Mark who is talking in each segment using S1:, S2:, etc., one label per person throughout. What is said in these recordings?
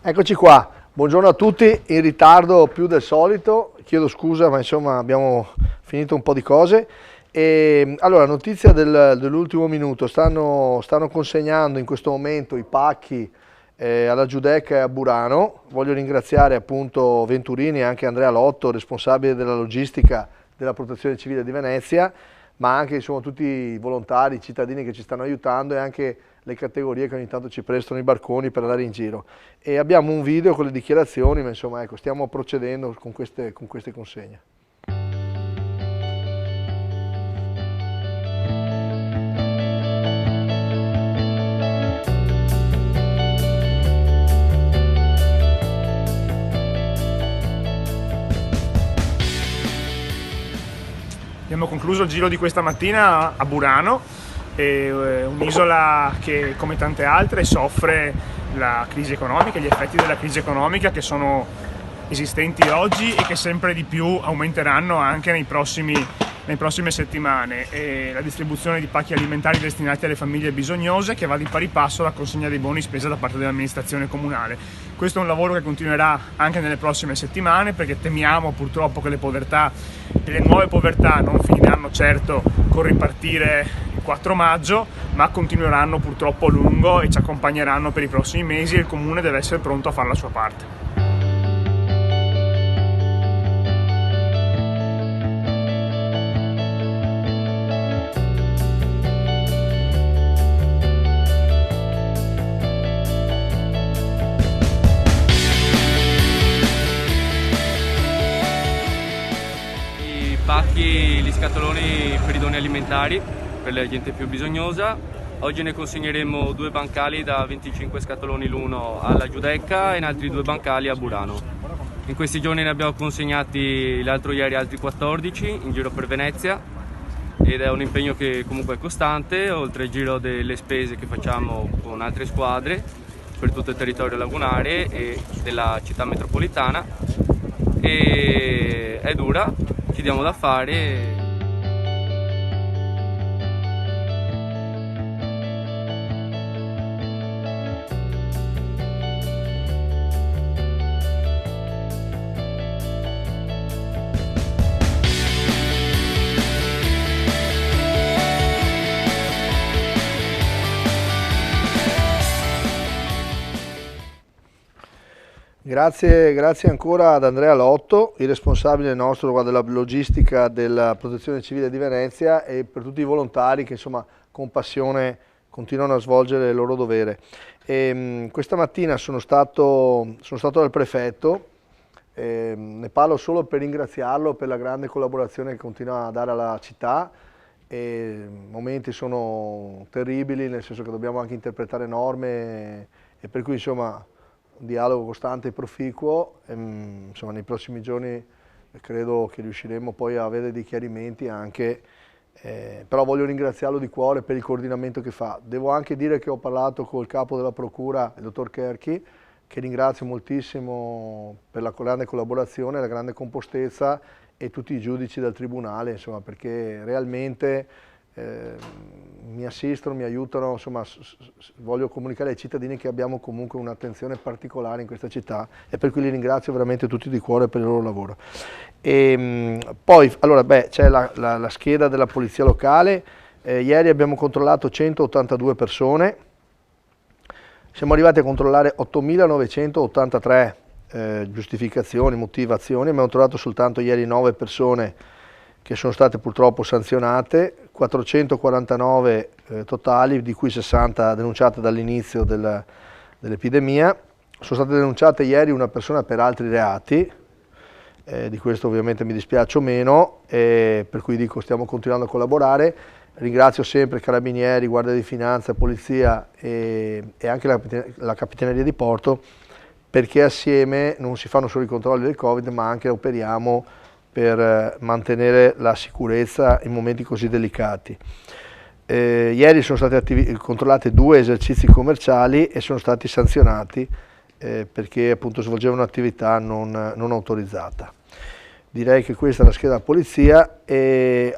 S1: Eccoci qua, buongiorno a tutti, in ritardo più del solito, chiedo scusa ma insomma abbiamo finito un po' di cose. Allora, notizia dell'ultimo minuto, stanno consegnando in questo momento i pacchi alla Giudecca e a Burano. Voglio ringraziare appunto Venturini e anche Andrea Lotto, responsabile della logistica della Protezione Civile di Venezia, ma anche insomma tutti i volontari, i cittadini che ci stanno aiutando e anche le categorie che ogni tanto ci prestano i barconi per andare in giro. E abbiamo un video con le dichiarazioni, ma insomma ecco, stiamo procedendo con queste consegne.
S2: Abbiamo concluso il giro di questa mattina a Burano, un'isola che come tante altre soffre la crisi economica, gli effetti della crisi economica che sono esistenti oggi e che sempre di più aumenteranno anche nelle prossime settimane, e la distribuzione di pacchi alimentari destinati alle famiglie bisognose che va di pari passo alla consegna dei buoni spesa da parte dell'amministrazione comunale. Questo è un lavoro che continuerà anche nelle prossime settimane, perché temiamo purtroppo che le povertà e le nuove povertà non finiranno certo con ripartire il 4 maggio, ma continueranno purtroppo a lungo e ci accompagneranno per i prossimi mesi, e il Comune deve essere pronto a fare la sua parte.
S3: Pacchi, gli scatoloni per i doni alimentari per la gente più bisognosa. Oggi ne consegneremo 2 bancali da 25 scatoloni l'uno alla Giudecca e in altri 2 bancali a Burano. In questi giorni ne abbiamo consegnati l'altro ieri altri 14 in giro per Venezia, ed è un impegno che comunque è costante, oltre al giro delle spese che facciamo con altre squadre per tutto il territorio lagunare e della città metropolitana. E è dura, ci diamo da fare.
S1: Grazie ancora ad Andrea Lotto, il responsabile nostro della logistica della Protezione Civile di Venezia, e per tutti i volontari che insomma con passione continuano a svolgere il loro dovere. Questa mattina sono stato dal prefetto, ne parlo solo per ringraziarlo per la grande collaborazione che continua a dare alla città. I momenti sono terribili, nel senso che dobbiamo anche interpretare norme, e per cui insomma un dialogo costante e proficuo. Insomma, nei prossimi giorni credo che riusciremo poi a avere dei chiarimenti anche, però voglio ringraziarlo di cuore per il coordinamento che fa. Devo anche dire che ho parlato col capo della procura, il dottor Kerchi, che ringrazio moltissimo per la grande collaborazione, la grande compostezza, e tutti i giudici del tribunale, insomma, perché realmente mi assistono, mi aiutano. Insomma, voglio comunicare ai cittadini che abbiamo comunque un'attenzione particolare in questa città, e per cui li ringrazio veramente tutti di cuore per il loro lavoro. Poi allora, c'è la scheda della polizia locale. Ieri abbiamo controllato 182 persone, siamo arrivati a controllare 8.983 giustificazioni, motivazioni. Abbiamo trovato soltanto ieri 9 persone che sono state purtroppo sanzionate, 449 totali, di cui 60 denunciate dall'inizio dell'epidemia. Sono state denunciate ieri una persona per altri reati, di questo ovviamente mi dispiaccio meno, per cui dico stiamo continuando a collaborare. Ringrazio sempre Carabinieri, Guardia di Finanza, Polizia e anche la Capitaneria di Porto, perché assieme non si fanno solo i controlli del Covid, ma anche operiamo per mantenere la sicurezza in momenti così delicati. Ieri sono stati controllati 2 esercizi commerciali e sono stati sanzionati perché appunto svolgevano un'attività non autorizzata. Direi che questa è la scheda della polizia.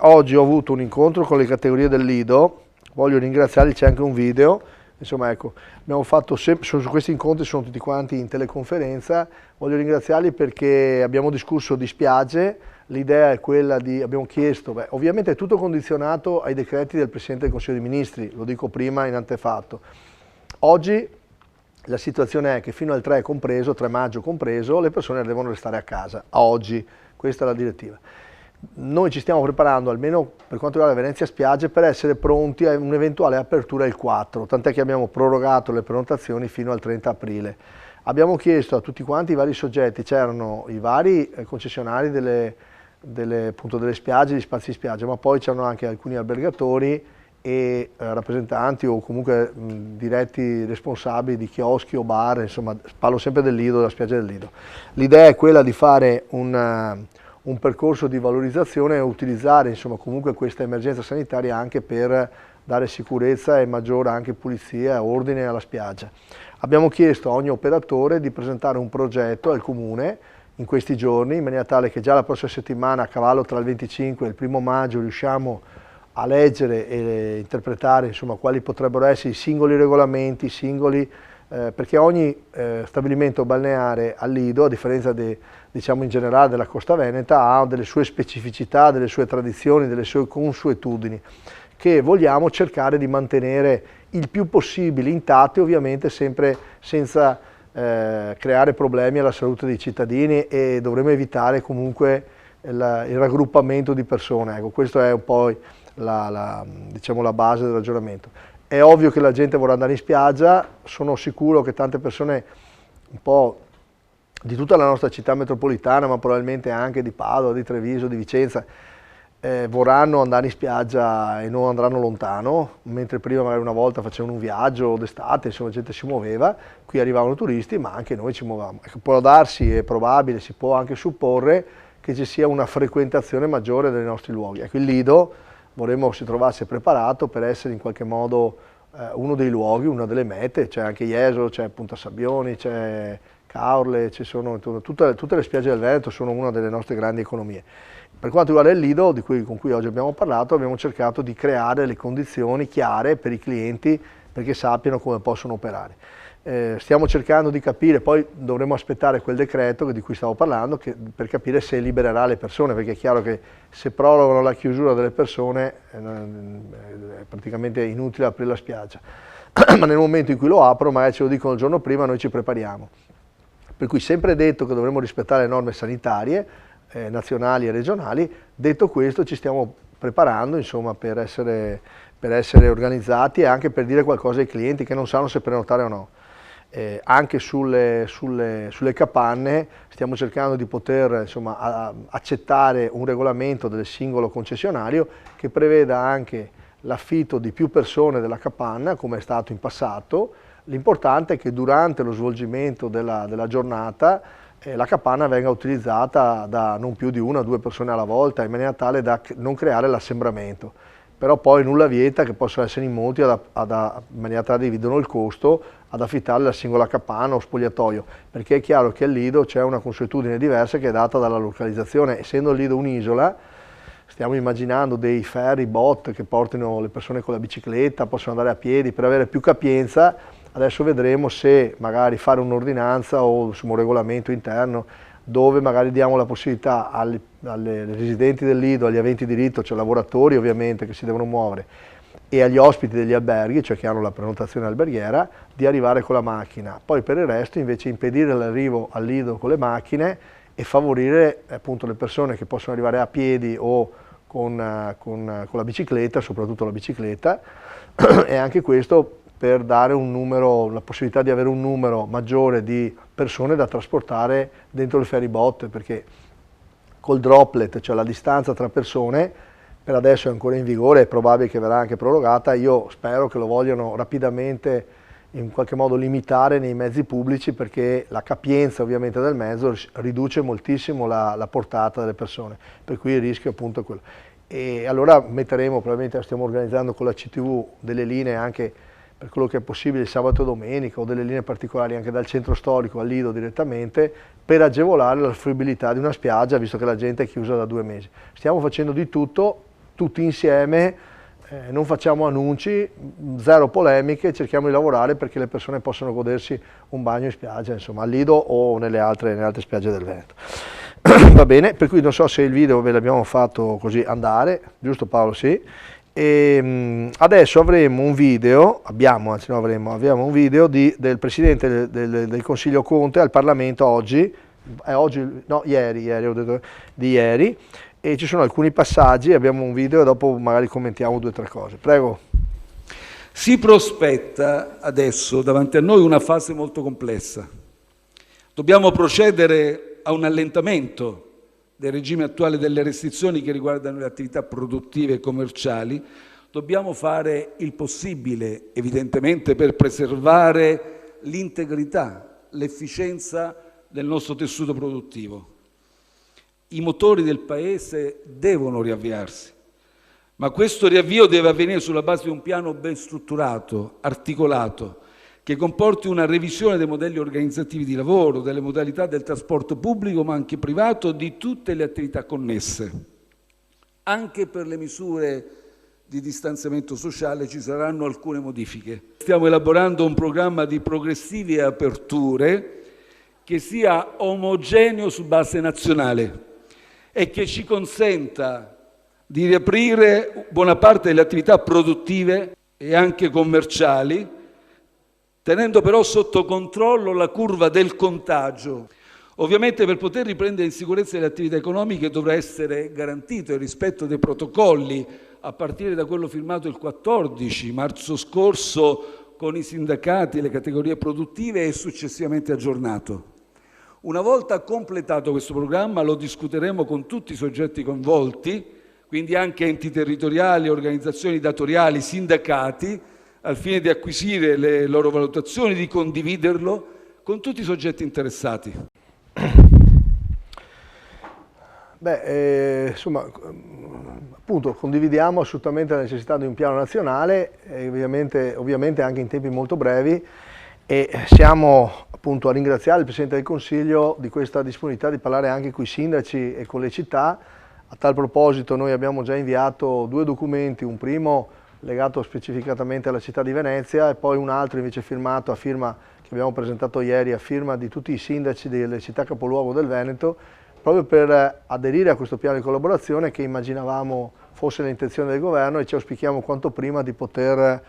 S1: Oggi ho avuto un incontro con le categorie del Lido, voglio ringraziarli, c'è anche un video Insomma, ecco, abbiamo fatto su questi incontri sono tutti quanti in teleconferenza. Voglio ringraziarli perché abbiamo discusso di spiagge. L'idea è quella di, abbiamo chiesto, ovviamente è tutto condizionato ai decreti del Presidente del Consiglio dei Ministri, lo dico prima in antefatto. Oggi la situazione è che fino al 3 compreso, 3 maggio compreso, le persone devono restare a casa, a oggi, questa è la direttiva. Noi ci stiamo preparando, almeno per quanto riguarda Venezia Spiagge, per essere pronti a un'eventuale apertura il 4, tant'è che abbiamo prorogato le prenotazioni fino al 30 aprile. Abbiamo chiesto a tutti quanti i vari soggetti, c'erano i vari concessionari delle spiagge, di spazi di spiaggia, ma poi c'erano anche alcuni albergatori e rappresentanti o comunque diretti responsabili di chioschi o bar, insomma parlo sempre del Lido, della spiaggia del Lido. L'idea è quella di fare un percorso di valorizzazione e utilizzare insomma comunque questa emergenza sanitaria anche per dare sicurezza e maggiore anche pulizia e ordine alla spiaggia. Abbiamo chiesto a ogni operatore di presentare un progetto al Comune in questi giorni, in maniera tale che già la prossima settimana, a cavallo tra il 25 e il 1 maggio, riusciamo a leggere e interpretare insomma, quali potrebbero essere i singoli regolamenti, perché ogni stabilimento balneare al Lido, a differenza diciamo in generale della Costa Veneta, ha delle sue specificità, delle sue tradizioni, delle sue consuetudini, che vogliamo cercare di mantenere il più possibile intatte, ovviamente sempre senza creare problemi alla salute dei cittadini, e dovremo evitare comunque il raggruppamento di persone. Ecco, questo è un po' diciamo, la base del ragionamento. È ovvio che la gente vorrà andare in spiaggia, sono sicuro che tante persone un po' di tutta la nostra città metropolitana, ma probabilmente anche di Padova, di Treviso, di Vicenza, vorranno andare in spiaggia e non andranno lontano, mentre prima magari una volta facevano un viaggio d'estate, insomma la gente si muoveva, qui arrivavano turisti ma anche noi ci muovevamo. Ecco, può darsi, è probabile, si può anche supporre che ci sia una frequentazione maggiore dei nostri luoghi. Ecco, il Lido vorremmo si trovasse preparato per essere in qualche modo uno dei luoghi, una delle mete. C'è anche Jesolo, c'è Punta Sabbioni, c'è Caorle, ci sono tutte le spiagge del Veneto, sono una delle nostre grandi economie. Per quanto riguarda il Lido, con cui oggi abbiamo parlato, abbiamo cercato di creare le condizioni chiare per i clienti perché sappiano come possono operare. Stiamo cercando di capire, poi dovremo aspettare quel decreto di cui stavo parlando per capire se libererà le persone, perché è chiaro che se prorogano la chiusura delle persone è praticamente inutile aprire la spiaggia, ma nel momento in cui lo aprono, magari ce lo dicono il giorno prima, noi ci prepariamo. Per cui sempre detto che dovremo rispettare le norme sanitarie nazionali e regionali. Detto questo, ci stiamo preparando insomma, per essere organizzati e anche per dire qualcosa ai clienti che non sanno se prenotare o no. Anche sulle capanne stiamo cercando di poter insomma, accettare un regolamento del singolo concessionario che preveda anche l'affitto di più persone della capanna, come è stato in passato. L'importante è che durante lo svolgimento della giornata la capanna venga utilizzata da non più di 1 o 2 persone alla volta, in maniera tale da non creare l'assembramento. Però poi nulla vieta che possano essere in molti, in maniera tale da dividono il costo, ad affittare la singola capanna o spogliatoio, perché è chiaro che al Lido c'è una consuetudine diversa che è data dalla localizzazione. Essendo il Lido un'isola, stiamo immaginando dei ferry bot che portino le persone con la bicicletta, possono andare a piedi per avere più capienza. Adesso vedremo se magari fare un'ordinanza o un regolamento interno dove magari diamo la possibilità alle residenti del Lido, agli aventi diritto, cioè lavoratori ovviamente che si devono muovere, e agli ospiti degli alberghi, cioè che hanno la prenotazione alberghiera, di arrivare con la macchina. Poi per il resto invece impedire l'arrivo al Lido con le macchine e favorire appunto le persone che possono arrivare a piedi o con la bicicletta, soprattutto la bicicletta, e anche questo per dare la possibilità di avere un numero maggiore di persone da trasportare dentro il ferry bot, perché col droplet, cioè la distanza tra persone, per adesso è ancora in vigore, è probabile che verrà anche prorogata. Io spero che lo vogliano rapidamente in qualche modo limitare nei mezzi pubblici, perché la capienza ovviamente del mezzo riduce moltissimo la portata delle persone, per cui il rischio appunto è quello. E allora probabilmente stiamo organizzando con la CTV delle linee anche per quello che è possibile sabato e domenica, o delle linee particolari anche dal centro storico al Lido direttamente, per agevolare la fruibilità di una spiaggia, visto che la gente è chiusa da 2 mesi. Stiamo facendo di tutto, tutti insieme, non facciamo annunci, zero polemiche, cerchiamo di lavorare perché le persone possano godersi un bagno in spiaggia, insomma, al Lido o nelle altre spiagge del Veneto. Va bene, per cui non so se il video ve l'abbiamo fatto così andare, giusto Paolo? Sì. E adesso avremo un video, abbiamo un video del Presidente del Consiglio Conte al Parlamento oggi, ieri, ho detto di ieri, e ci sono alcuni passaggi, abbiamo un video e dopo magari commentiamo 2 o 3 cose. Prego.
S4: Si prospetta adesso davanti a noi una fase molto complessa. Dobbiamo procedere a un allentamento del regime attuale delle restrizioni che riguardano le attività produttive e commerciali. Dobbiamo fare il possibile, evidentemente, per preservare l'integrità, l'efficienza del nostro tessuto produttivo. I motori del Paese devono riavviarsi, ma questo riavvio deve avvenire sulla base di un piano ben strutturato, articolato, che comporti una revisione dei modelli organizzativi di lavoro, delle modalità del trasporto pubblico ma anche privato, di tutte le attività connesse. Anche per le misure di distanziamento sociale ci saranno alcune modifiche. Stiamo elaborando un programma di progressive aperture che sia omogeneo su base nazionale e che ci consenta di riaprire buona parte delle attività produttive e anche commerciali, tenendo però sotto controllo la curva del contagio. Ovviamente per poter riprendere in sicurezza le attività economiche dovrà essere garantito il rispetto dei protocolli, a partire da quello firmato il 14 marzo scorso con i sindacati e le categorie produttive e successivamente aggiornato. Una volta completato questo programma lo discuteremo con tutti i soggetti coinvolti, quindi anche enti territoriali, organizzazioni datoriali, sindacati, al fine di acquisire le loro valutazioni, di condividerlo con tutti i soggetti interessati.
S1: Insomma, appunto, condividiamo assolutamente la necessità di un piano nazionale, ovviamente anche in tempi molto brevi, e siamo appunto a ringraziare il Presidente del Consiglio di questa disponibilità di parlare anche con i sindaci e con le città. A tal proposito noi abbiamo già inviato 2 documenti, un primo legato specificatamente alla città di Venezia e poi un altro invece firmato a firma, che abbiamo presentato ieri, a firma di tutti i sindaci delle città capoluogo del Veneto, proprio per aderire a questo piano di collaborazione che immaginavamo fosse l'intenzione del governo, e ci auspichiamo quanto prima di poter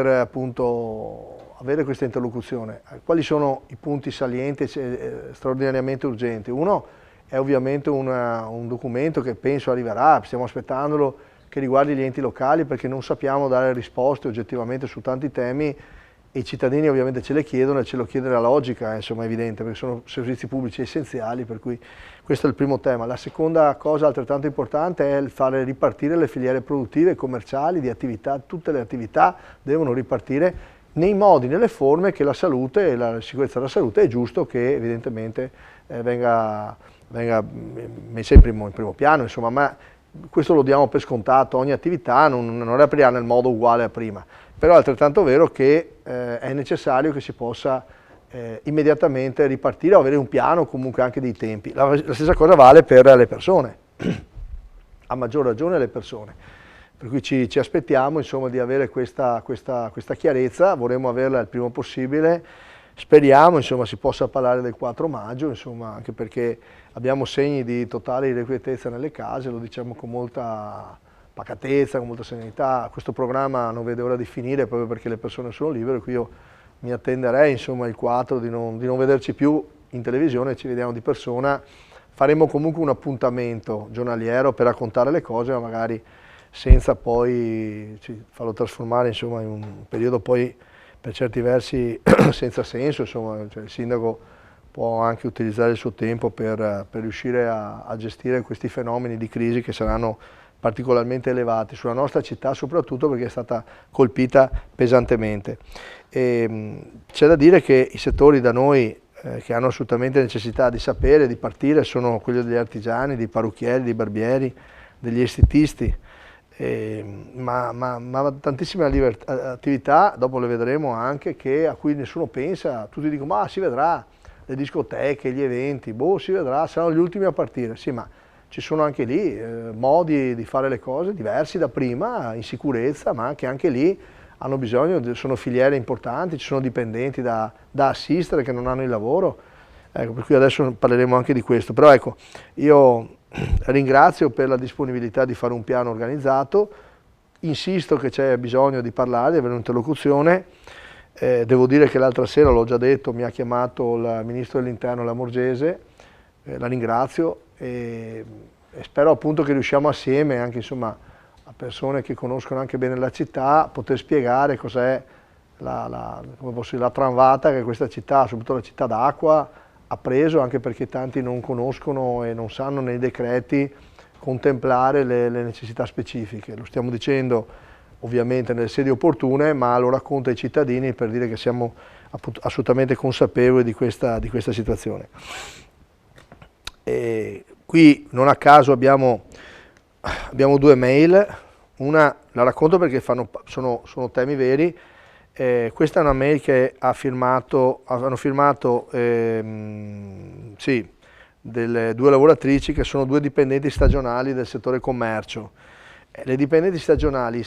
S1: appunto avere questa interlocuzione. Quali sono i punti salienti e straordinariamente urgenti? Uno è ovviamente un documento che penso arriverà, stiamo aspettandolo, che riguardi gli enti locali, perché non sappiamo dare risposte oggettivamente su tanti temi e i cittadini ovviamente ce le chiedono, e ce lo chiede la logica, insomma, è evidente, perché sono servizi pubblici essenziali, per cui questo è il primo tema. La seconda cosa altrettanto importante è il fare ripartire le filiere produttive e commerciali di attività. Tutte le attività devono ripartire nei modi, nelle forme che la salute e la sicurezza della salute è giusto che evidentemente venga messa in primo piano, insomma, ma questo lo diamo per scontato. Ogni attività non riaprirà nel modo uguale a prima, però è altrettanto vero che è necessario che si possa immediatamente ripartire o avere un piano, comunque anche dei tempi. La stessa cosa vale per le persone, a maggior ragione le persone, per cui ci aspettiamo insomma di avere questa chiarezza, vorremmo averla il prima possibile. Speriamo insomma si possa parlare del 4 maggio, insomma, anche perché abbiamo segni di totale irrequietezza nelle case, lo diciamo con molta pacatezza, con molta serenità. Questo programma non vede ora di finire proprio perché le persone sono libere, qui io mi attenderei insomma il 4 di non vederci più in televisione, ci vediamo di persona. Faremo comunque un appuntamento giornaliero per raccontare le cose, ma magari senza poi farlo trasformare insomma in un periodo poi per certi versi senza senso, insomma, cioè il sindaco può anche utilizzare il suo tempo per riuscire a gestire questi fenomeni di crisi che saranno particolarmente elevati sulla nostra città, soprattutto perché è stata colpita pesantemente. C'è da dire che i settori da noi che hanno assolutamente necessità di sapere, di partire, sono quelli degli artigiani, dei parrucchieri, dei barbieri, degli estetisti, ma tantissime attività, dopo le vedremo anche, a cui nessuno pensa. Tutti dicono ma si vedrà, le discoteche, gli eventi, boh, si vedrà, saranno gli ultimi a partire. Sì, ma ci sono anche lì modi di fare le cose diversi da prima, in sicurezza, ma anche lì hanno bisogno, sono filiere importanti, ci sono dipendenti da assistere che non hanno il lavoro, ecco, per cui adesso parleremo anche di questo. Però ecco, io ringrazio per la disponibilità di fare un piano organizzato, insisto che c'è bisogno di parlare, di avere un'interlocuzione. Devo dire che l'altra sera, l'ho già detto, mi ha chiamato il Ministro dell'Interno Lamorgese, la ringrazio e spero appunto che riusciamo assieme, anche insomma a persone che conoscono anche bene la città, poter spiegare cos'è la tramvata che questa città, soprattutto la città d'Acqua, ha preso, anche perché tanti non conoscono e non sanno nei decreti contemplare le necessità specifiche. Lo stiamo dicendo ovviamente nelle sedi opportune, ma lo racconto ai cittadini per dire che siamo assolutamente consapevoli di questa situazione. E qui non a caso abbiamo due mail, una la racconto perché sono temi veri. Questa è una mail che hanno firmato delle due lavoratrici che sono due dipendenti stagionali del settore commercio. Le dipendenti stagionali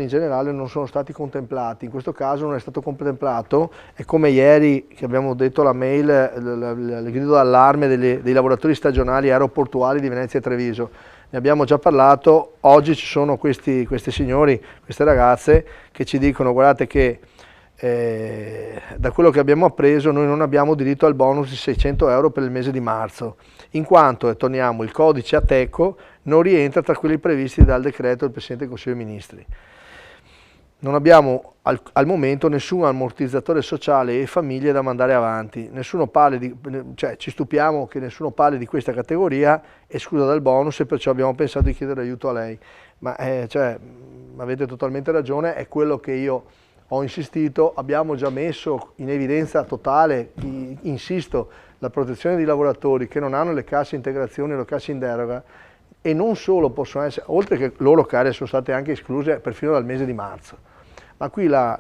S1: in generale non sono stati contemplati, in questo caso non è stato contemplato, è come ieri che abbiamo detto la mail, il grido d'allarme dei lavoratori stagionali aeroportuali di Venezia e Treviso. Ne abbiamo già parlato, oggi ci sono questi signori, queste ragazze che ci dicono guardate che da quello che abbiamo appreso noi non abbiamo diritto al bonus di 600 euro per il mese di marzo, in quanto, e torniamo, il codice Ateco non rientra tra quelli previsti dal decreto del Presidente del Consiglio dei Ministri. Non abbiamo al momento nessun ammortizzatore sociale e famiglie da mandare avanti, ci stupiamo che nessuno parli di questa categoria esclusa dal bonus e perciò abbiamo pensato di chiedere aiuto a lei. Ma avete totalmente ragione, è quello che io ho insistito, abbiamo già messo in evidenza totale, insisto, la protezione dei lavoratori che non hanno le casse integrazioni o le casse in deroga e non solo possono essere, oltre che loro care sono state anche escluse perfino dal mese di marzo, ma qui la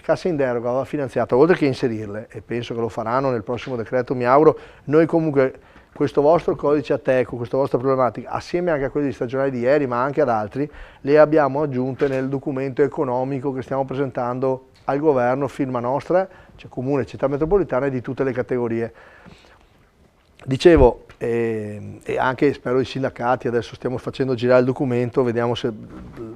S1: cassa in deroga va finanziata, oltre che inserirle, e penso che lo faranno nel prossimo decreto, mi auguro, noi comunque questo vostro codice Ateco, questa vostra problematica, assieme anche a quelli stagionali di ieri, ma anche ad altri, le abbiamo aggiunte nel documento economico che stiamo presentando al governo, firma nostra, cioè Comune, Città Metropolitana e di tutte le categorie. Dicevo, e anche spero i sindacati, adesso stiamo facendo girare il documento, vediamo se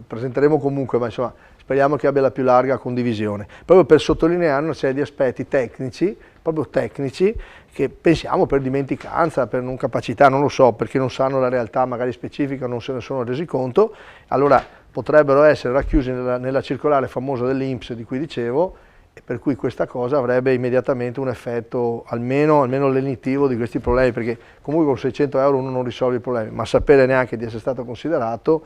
S1: presenteremo comunque, ma insomma speriamo che abbia la più larga condivisione, proprio per sottolineare una serie di aspetti tecnici, proprio tecnici, che pensiamo per dimenticanza, per non capacità, non lo so, perché non sanno la realtà magari specifica, non se ne sono resi conto, allora potrebbero essere racchiusi nella circolare famosa dell'INPS di cui dicevo, e per cui questa cosa avrebbe immediatamente un effetto almeno lenitivo di questi problemi, perché comunque con 600 euro uno non risolve i problemi, ma sapere neanche di essere stato considerato,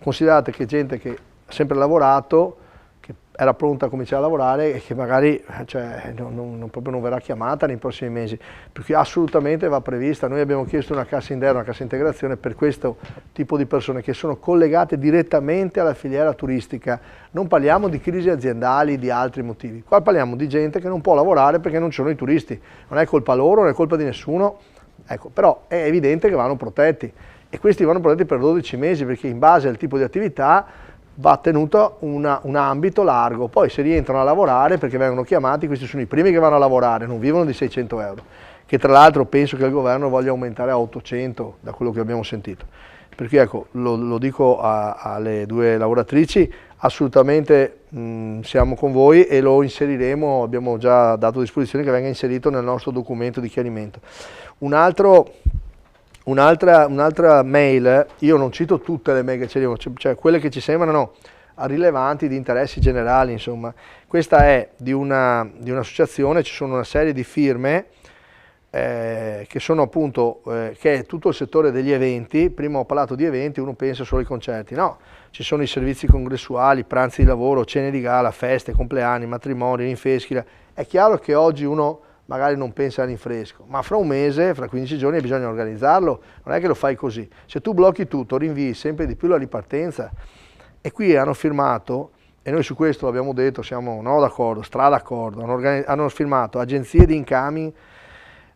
S1: considerate che gente che ha sempre lavorato, che era pronta a cominciare a lavorare e che magari proprio non verrà chiamata nei prossimi mesi, perché assolutamente va prevista. Noi abbiamo chiesto una cassa in deroga, una cassa integrazione per questo tipo di persone che sono collegate direttamente alla filiera turistica. Non parliamo di crisi aziendali, di altri motivi, qua parliamo di gente che non può lavorare perché non ci sono i turisti, non è colpa loro, non è colpa di nessuno, ecco, però è evidente che vanno protetti e questi vanno protetti per 12 mesi perché in base al tipo di attività va tenuto un ambito largo, poi se rientrano a lavorare perché vengono chiamati, questi sono i primi che vanno a lavorare, non vivono di 600 euro, che tra l'altro penso che il governo voglia aumentare a 800 da quello che abbiamo sentito. Per cui ecco, lo dico alle due lavoratrici, assolutamente siamo con voi e lo inseriremo, abbiamo già dato a disposizione che venga inserito nel nostro documento di chiarimento. Un'altra mail, io non cito tutte le mail che c'erano, cioè quelle che ci sembrano rilevanti di interessi generali, insomma. Questa è di un'associazione, ci sono una serie di firme che sono appunto, che è tutto il settore degli eventi. Prima ho parlato di eventi, uno pensa solo ai concerti, no, ci sono i servizi congressuali, pranzi di lavoro, cene di gala, feste, compleanni, matrimoni, rinfreschi. È chiaro che oggi uno magari non pensa all'infresco, ma fra un mese, fra 15 giorni bisogna organizzarlo, non è che lo fai così. Se tu blocchi tutto, rinvii sempre di più la ripartenza. E qui hanno firmato, e noi su questo l'abbiamo detto, siamo no d'accordo, d'accordo, hanno firmato agenzie di incoming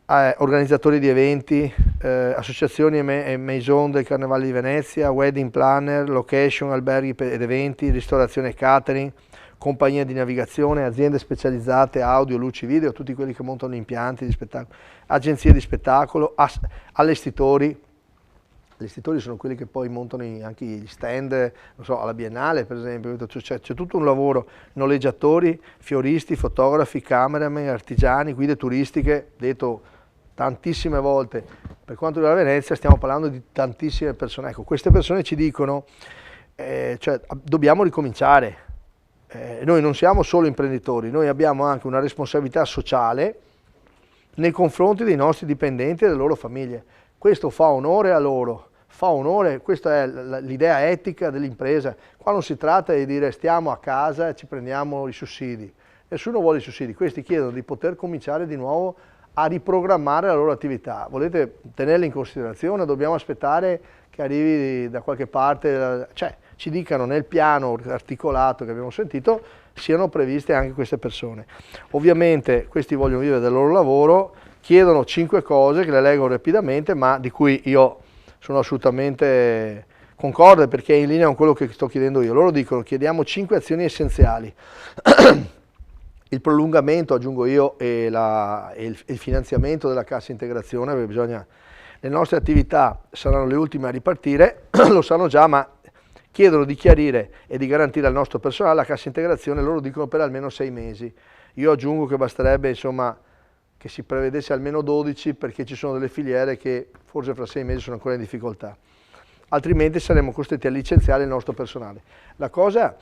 S1: organizzatori di eventi, associazioni e maison del Carnevale di Venezia, wedding planner, location, alberghi ed eventi, ristorazione e catering, compagnie di navigazione, aziende specializzate, audio, luci, video, tutti quelli che montano impianti di spettacolo, agenzie di spettacolo, allestitori. Allestitori sono quelli che poi montano anche gli stand, non so, alla Biennale per esempio, c'è tutto un lavoro, noleggiatori, fioristi, fotografi, cameraman, artigiani, guide turistiche, detto tantissime volte. Per quanto riguarda Venezia stiamo parlando di tantissime persone, ecco, queste persone ci dicono, cioè, dobbiamo ricominciare. Noi non siamo solo imprenditori, noi abbiamo anche una responsabilità sociale nei confronti dei nostri dipendenti e delle loro famiglie. Questo fa onore a loro, fa onore, questa è l'idea etica dell'impresa. Qua non si tratta di dire stiamo a casa e ci prendiamo i sussidi. Nessuno vuole i sussidi, questi chiedono di poter cominciare di nuovo a riprogrammare la loro attività. Volete tenerli in considerazione? Dobbiamo aspettare che arrivi da qualche parte, cioè ci dicano nel piano articolato che abbiamo sentito siano previste anche queste persone. Ovviamente questi vogliono vivere del loro lavoro, chiedono 5 cose che le leggo rapidamente, ma di cui io sono assolutamente concorde perché è in linea con quello che sto chiedendo io. Loro dicono chiediamo 5 azioni essenziali. Il prolungamento, aggiungo io, e il finanziamento della cassa integrazione, perché bisogna, le nostre attività saranno le ultime a ripartire, lo sanno già, ma chiedono di chiarire e di garantire al nostro personale la cassa integrazione, loro dicono per almeno 6 mesi. Io aggiungo che basterebbe, insomma, che si prevedesse almeno 12 perché ci sono delle filiere che forse fra 6 mesi sono ancora in difficoltà, altrimenti saremo costretti a licenziare il nostro personale. La cosa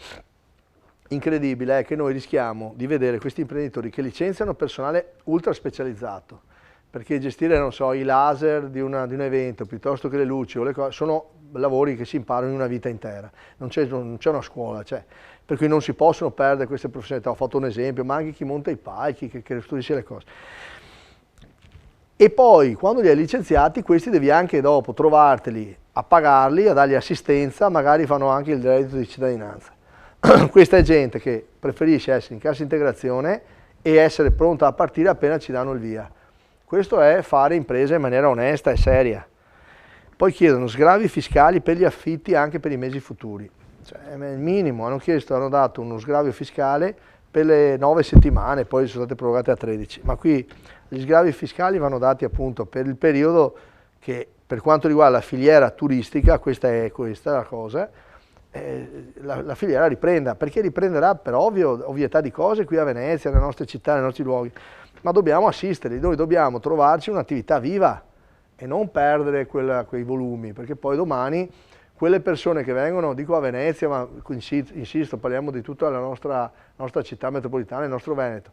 S1: incredibile è che noi rischiamo di vedere questi imprenditori che licenziano personale ultra specializzato, perché gestire, non so, i laser di un evento piuttosto che le luci o le cose, sono lavori che si imparano in una vita intera, non c'è una scuola, per cui non si possono perdere queste professionalità. Ho fatto un esempio, ma anche chi monta i palchi, che studia le cose. E poi quando li hai licenziati, questi devi anche dopo trovarteli a pagarli, a dargli assistenza, magari fanno anche il reddito di cittadinanza. Questa è gente che preferisce essere in cassa integrazione e essere pronta a partire appena ci danno il via. Questo è fare impresa in maniera onesta e seria. Poi chiedono sgravi fiscali per gli affitti anche per i mesi futuri. Cioè, è il minimo, hanno dato uno sgravio fiscale per le 9 settimane, poi sono state prorogate a 13. Ma qui gli sgravi fiscali vanno dati appunto per il periodo che, per quanto riguarda la filiera turistica, questa è la cosa, la filiera riprenda, perché riprenderà per ovvietà di cose qui a Venezia, nelle nostre città, nei nostri luoghi, ma dobbiamo assisterli, noi dobbiamo trovarci un'attività viva e non perdere quei volumi, perché poi domani quelle persone che vengono, dico a Venezia, ma insisto, parliamo di tutta la nostra città metropolitana, il nostro Veneto,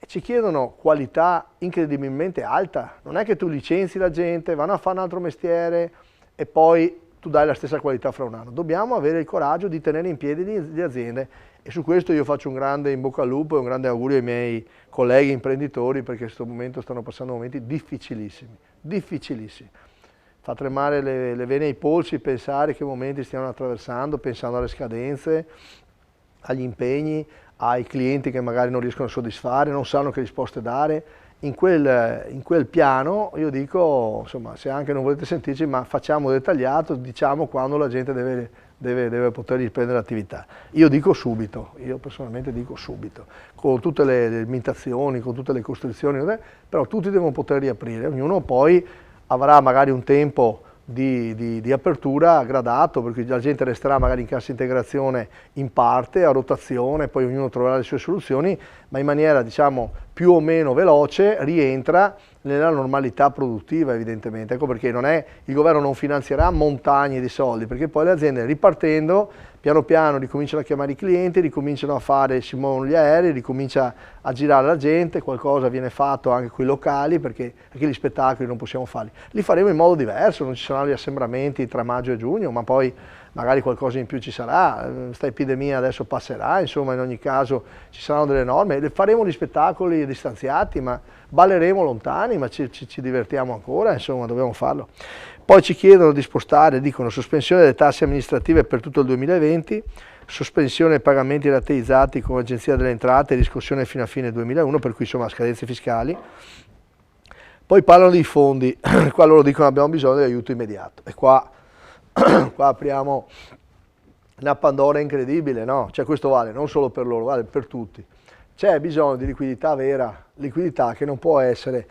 S1: ci chiedono qualità incredibilmente alta. Non è che tu licenzi la gente, vanno a fare un altro mestiere e poi tu dai la stessa qualità fra un anno. Dobbiamo avere il coraggio di tenere in piedi le aziende e su questo io faccio un grande in bocca al lupo e un grande augurio ai miei colleghi imprenditori, perché in questo momento stanno passando momenti difficilissimi, difficilissimi. Fa tremare le vene ai polsi pensare che momenti stiano attraversando, pensando alle scadenze, agli impegni, ai clienti che magari non riescono a soddisfare, non sanno che risposte dare. In quel piano io dico, insomma, se anche non volete sentirci, ma facciamo dettagliato, diciamo quando la gente deve poter riprendere l'attività. Io dico subito, io personalmente dico subito, con tutte le limitazioni, con tutte le costrizioni, però tutti devono poter riaprire, ognuno poi avrà magari un tempo di apertura gradato, perché la gente resterà magari in cassa integrazione in parte, a rotazione, poi ognuno troverà le sue soluzioni, ma in maniera, diciamo, più o meno veloce rientra nella normalità produttiva, evidentemente. Ecco perché il governo non finanzierà montagne di soldi, perché poi le aziende ripartendo piano piano ricominciano a chiamare i clienti, ricominciano a fare, si muovono gli aerei, ricomincia a girare la gente, qualcosa viene fatto anche con i locali, perché gli spettacoli non possiamo farli. Li faremo in modo diverso, non ci saranno gli assembramenti tra maggio e giugno, ma poi magari qualcosa in più ci sarà, questa epidemia adesso passerà, insomma in ogni caso ci saranno delle norme, faremo gli spettacoli distanziati, ma balleremo lontani, ma ci divertiamo ancora, insomma dobbiamo farlo. Poi ci chiedono di spostare, dicono sospensione delle tasse amministrative per tutto il 2020, sospensione dei pagamenti rateizzati con l'Agenzia delle Entrate e riscossione fino a fine 2001, per cui insomma scadenze fiscali. Poi parlano di fondi, qua loro dicono abbiamo bisogno di aiuto immediato e qua apriamo una Pandora incredibile, no? Cioè questo vale non solo per loro, vale per tutti. C'è bisogno di liquidità vera, liquidità che non può essere,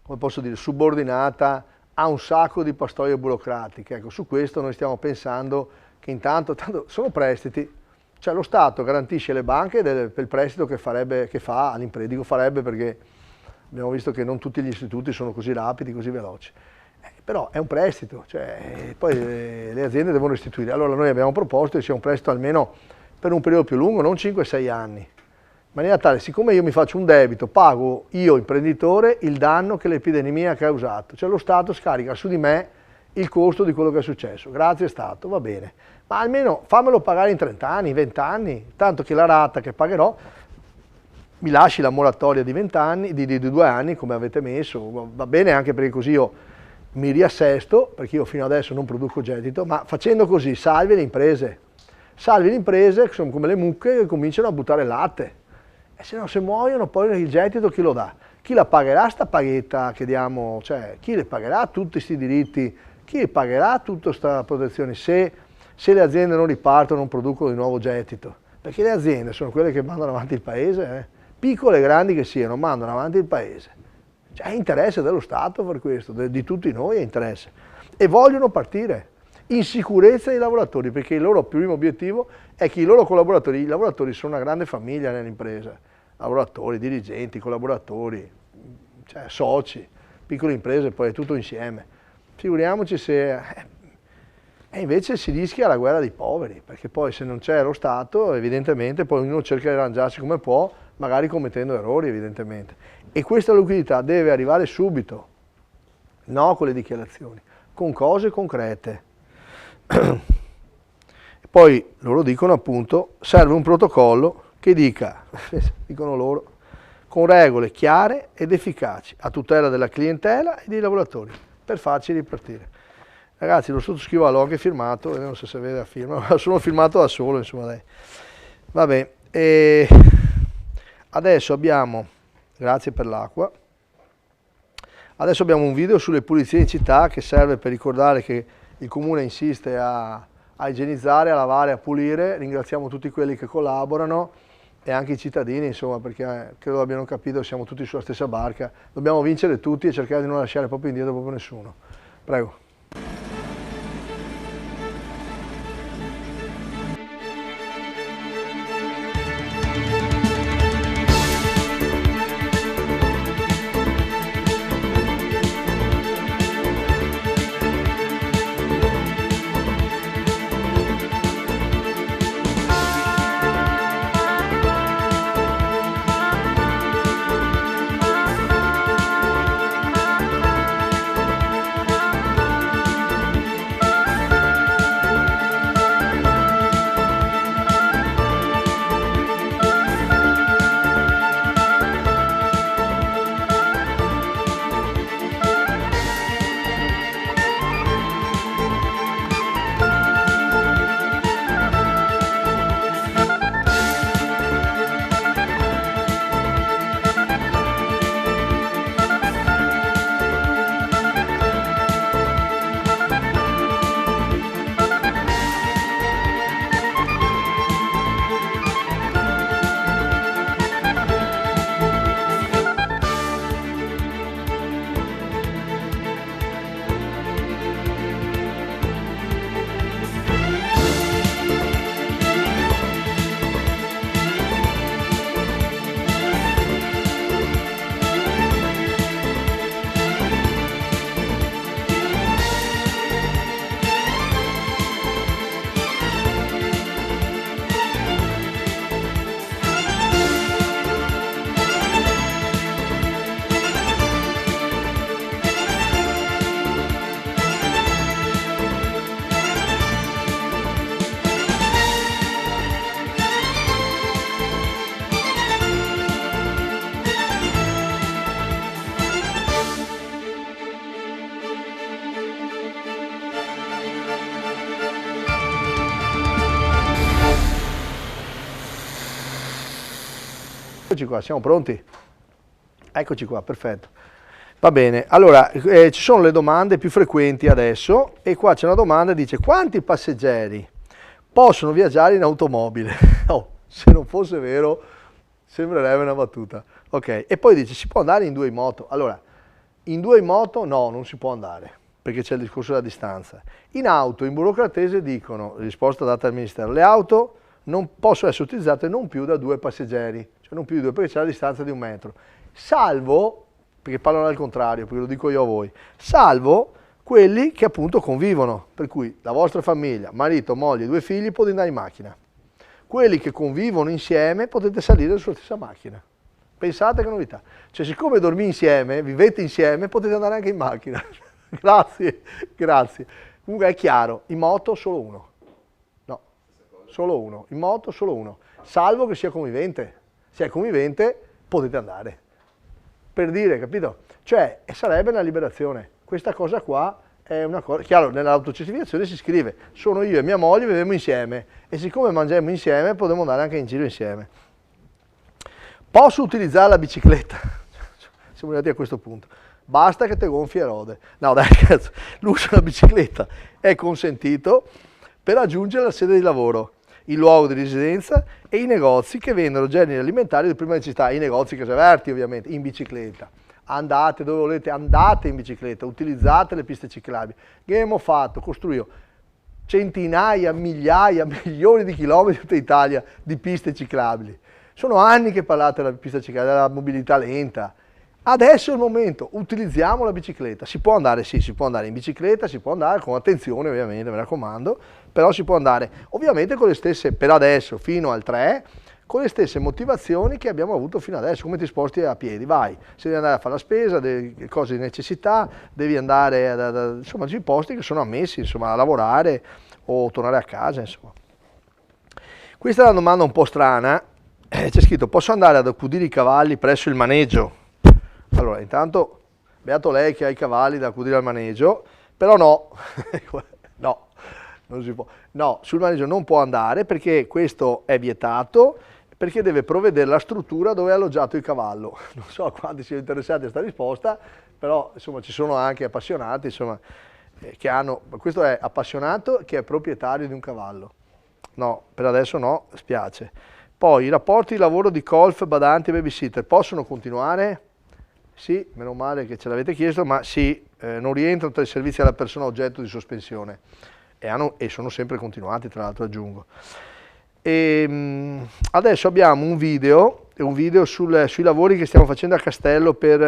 S1: come posso dire, subordinata a un sacco di pastoie burocratiche. Ecco, su questo noi stiamo pensando che intanto tanto sono prestiti, cioè lo Stato garantisce le banche per il prestito che fa all'impresa, farebbe perché abbiamo visto che non tutti gli istituti sono così rapidi, così veloci. Però è un prestito, cioè, poi le aziende devono restituire. Allora noi abbiamo proposto che sia un prestito almeno per un periodo più lungo, non 5-6 anni, in maniera tale, siccome io mi faccio un debito, pago io, imprenditore, il danno che l'epidemia ha causato. Cioè lo Stato scarica su di me il costo di quello che è successo. Grazie Stato, va bene. Ma almeno fammelo pagare in 30 anni, 20 anni, tanto che la rata che pagherò mi lasci la moratoria di 20 anni, di 2 anni, come avete messo, va bene anche perché così io mi riassesto, perché io fino adesso non produco gettito, ma facendo così salvi le imprese. Salvi le imprese, che sono come le mucche, che cominciano a buttare latte. E se no, se muoiono, poi il gettito chi lo dà? Chi la pagherà sta paghetta che diamo? Cioè, chi le pagherà tutti questi diritti? Chi pagherà tutta questa protezione se le aziende non ripartono, non producono di nuovo gettito? Perché le aziende sono quelle che mandano avanti il paese, piccole e grandi che siano, mandano avanti il paese. Cioè, è interesse dello Stato per questo, di tutti noi è interesse. E vogliono partire in sicurezza dei lavoratori, perché il loro primo obiettivo è che i loro collaboratori, i lavoratori sono una grande famiglia nell'impresa, lavoratori, dirigenti, collaboratori, cioè soci, piccole imprese, poi è tutto insieme. Figuriamoci se... E invece si rischia la guerra dei poveri, perché poi se non c'è lo Stato, evidentemente poi ognuno cerca di arrangiarsi come può, magari commettendo errori, evidentemente. E questa liquidità deve arrivare subito, no con le dichiarazioni, con cose concrete. Poi loro dicono appunto, serve un protocollo che dica, dicono loro, con regole chiare ed efficaci, a tutela della clientela e dei lavoratori, per farci ripartire. Ragazzi, lo sottoscrivo, l'ho anche firmato, non so se vede la firma, ma sono firmato da solo, insomma, dai. Vabbè, e adesso abbiamo, grazie per l'acqua, adesso abbiamo un video sulle pulizie in città che serve per ricordare che il Comune insiste a igienizzare, a lavare, a pulire. Ringraziamo tutti quelli che collaborano e anche i cittadini, insomma, perché credo abbiano capito che siamo tutti sulla stessa barca. Dobbiamo vincere tutti e cercare di non lasciare proprio indietro proprio nessuno. Prego. Eccoci qua, siamo pronti? Eccoci qua, perfetto. Va bene, allora ci sono le domande più frequenti adesso e qua c'è una domanda che dice quanti passeggeri possono viaggiare in automobile? Oh, se non fosse vero sembrerebbe una battuta. Ok, e poi dice si può andare in 2 in moto? Allora, in 2 in moto no, non si può andare perché c'è il discorso della distanza. In auto, in burocratese dicono, risposta data al Ministero, le auto non possono essere utilizzate non più da 2 passeggeri, cioè non più di 2 perché c'è la distanza di 1 metro, salvo, perché parlano al contrario, perché lo dico io a voi, salvo quelli che appunto convivono, per cui la vostra famiglia, marito, moglie, 2 figli, potete andare in macchina. Quelli che convivono insieme potete salire sulla stessa macchina. Pensate che novità. Cioè siccome dormite insieme, vivete insieme, potete andare anche in macchina. Grazie, grazie. Comunque è chiaro, in moto solo uno. No, solo uno. In moto solo uno. Salvo che sia convivente. Se è convivente potete andare. Per dire, capito? Cioè sarebbe una liberazione. Questa cosa qua è una cosa, chiaro, nell'autocertificazione si scrive sono io e mia moglie, viviamo insieme e siccome mangiamo insieme potremo andare anche in giro insieme. Posso utilizzare la bicicletta? Siamo arrivati a questo punto. Basta che te gonfi e rode. No dai cazzo, l'uso della bicicletta è consentito per raggiungere la sede di lavoro, il luogo di residenza e i negozi che vendono generi alimentari di prima necessità, i negozi case verti ovviamente, in bicicletta. Andate dove volete, andate in bicicletta, utilizzate le piste ciclabili. Che abbiamo fatto? Costruito centinaia, migliaia, milioni di chilometri in tutta Italia di piste ciclabili. Sono anni che parlate della pista ciclabile, della mobilità lenta. Adesso è il momento, utilizziamo la bicicletta. Si può andare, sì, si può andare in bicicletta, si può andare con attenzione ovviamente, mi raccomando, però si può andare ovviamente con le stesse, per adesso, fino al 3, con le stesse motivazioni che abbiamo avuto fino adesso. Come ti sposti a piedi? Vai, se devi andare a fare la spesa, cose di necessità, devi andare insomma, sui posti che sono ammessi, insomma, a lavorare o tornare a casa, insomma. Questa è una domanda un po' strana. C'è scritto, posso andare ad accudire i cavalli presso il maneggio? Allora, intanto, beato lei che ha i cavalli da accudire al maneggio, però no, no, non si può. No, sul maneggio non può andare perché questo è vietato, perché deve provvedere la struttura dove è alloggiato il cavallo. Non so a quanti siano interessati a questa risposta, però insomma ci sono anche appassionati, insomma, che hanno, questo è appassionato che è proprietario di un cavallo. No, per adesso no, spiace. Poi i rapporti di lavoro di colf, badanti e babysitter possono continuare? Sì, meno male che ce l'avete chiesto, ma sì, non rientrano tra i servizi alla persona oggetto di sospensione e sono sempre continuati, tra l'altro aggiungo. Adesso abbiamo un video sui lavori che stiamo facendo a Castello per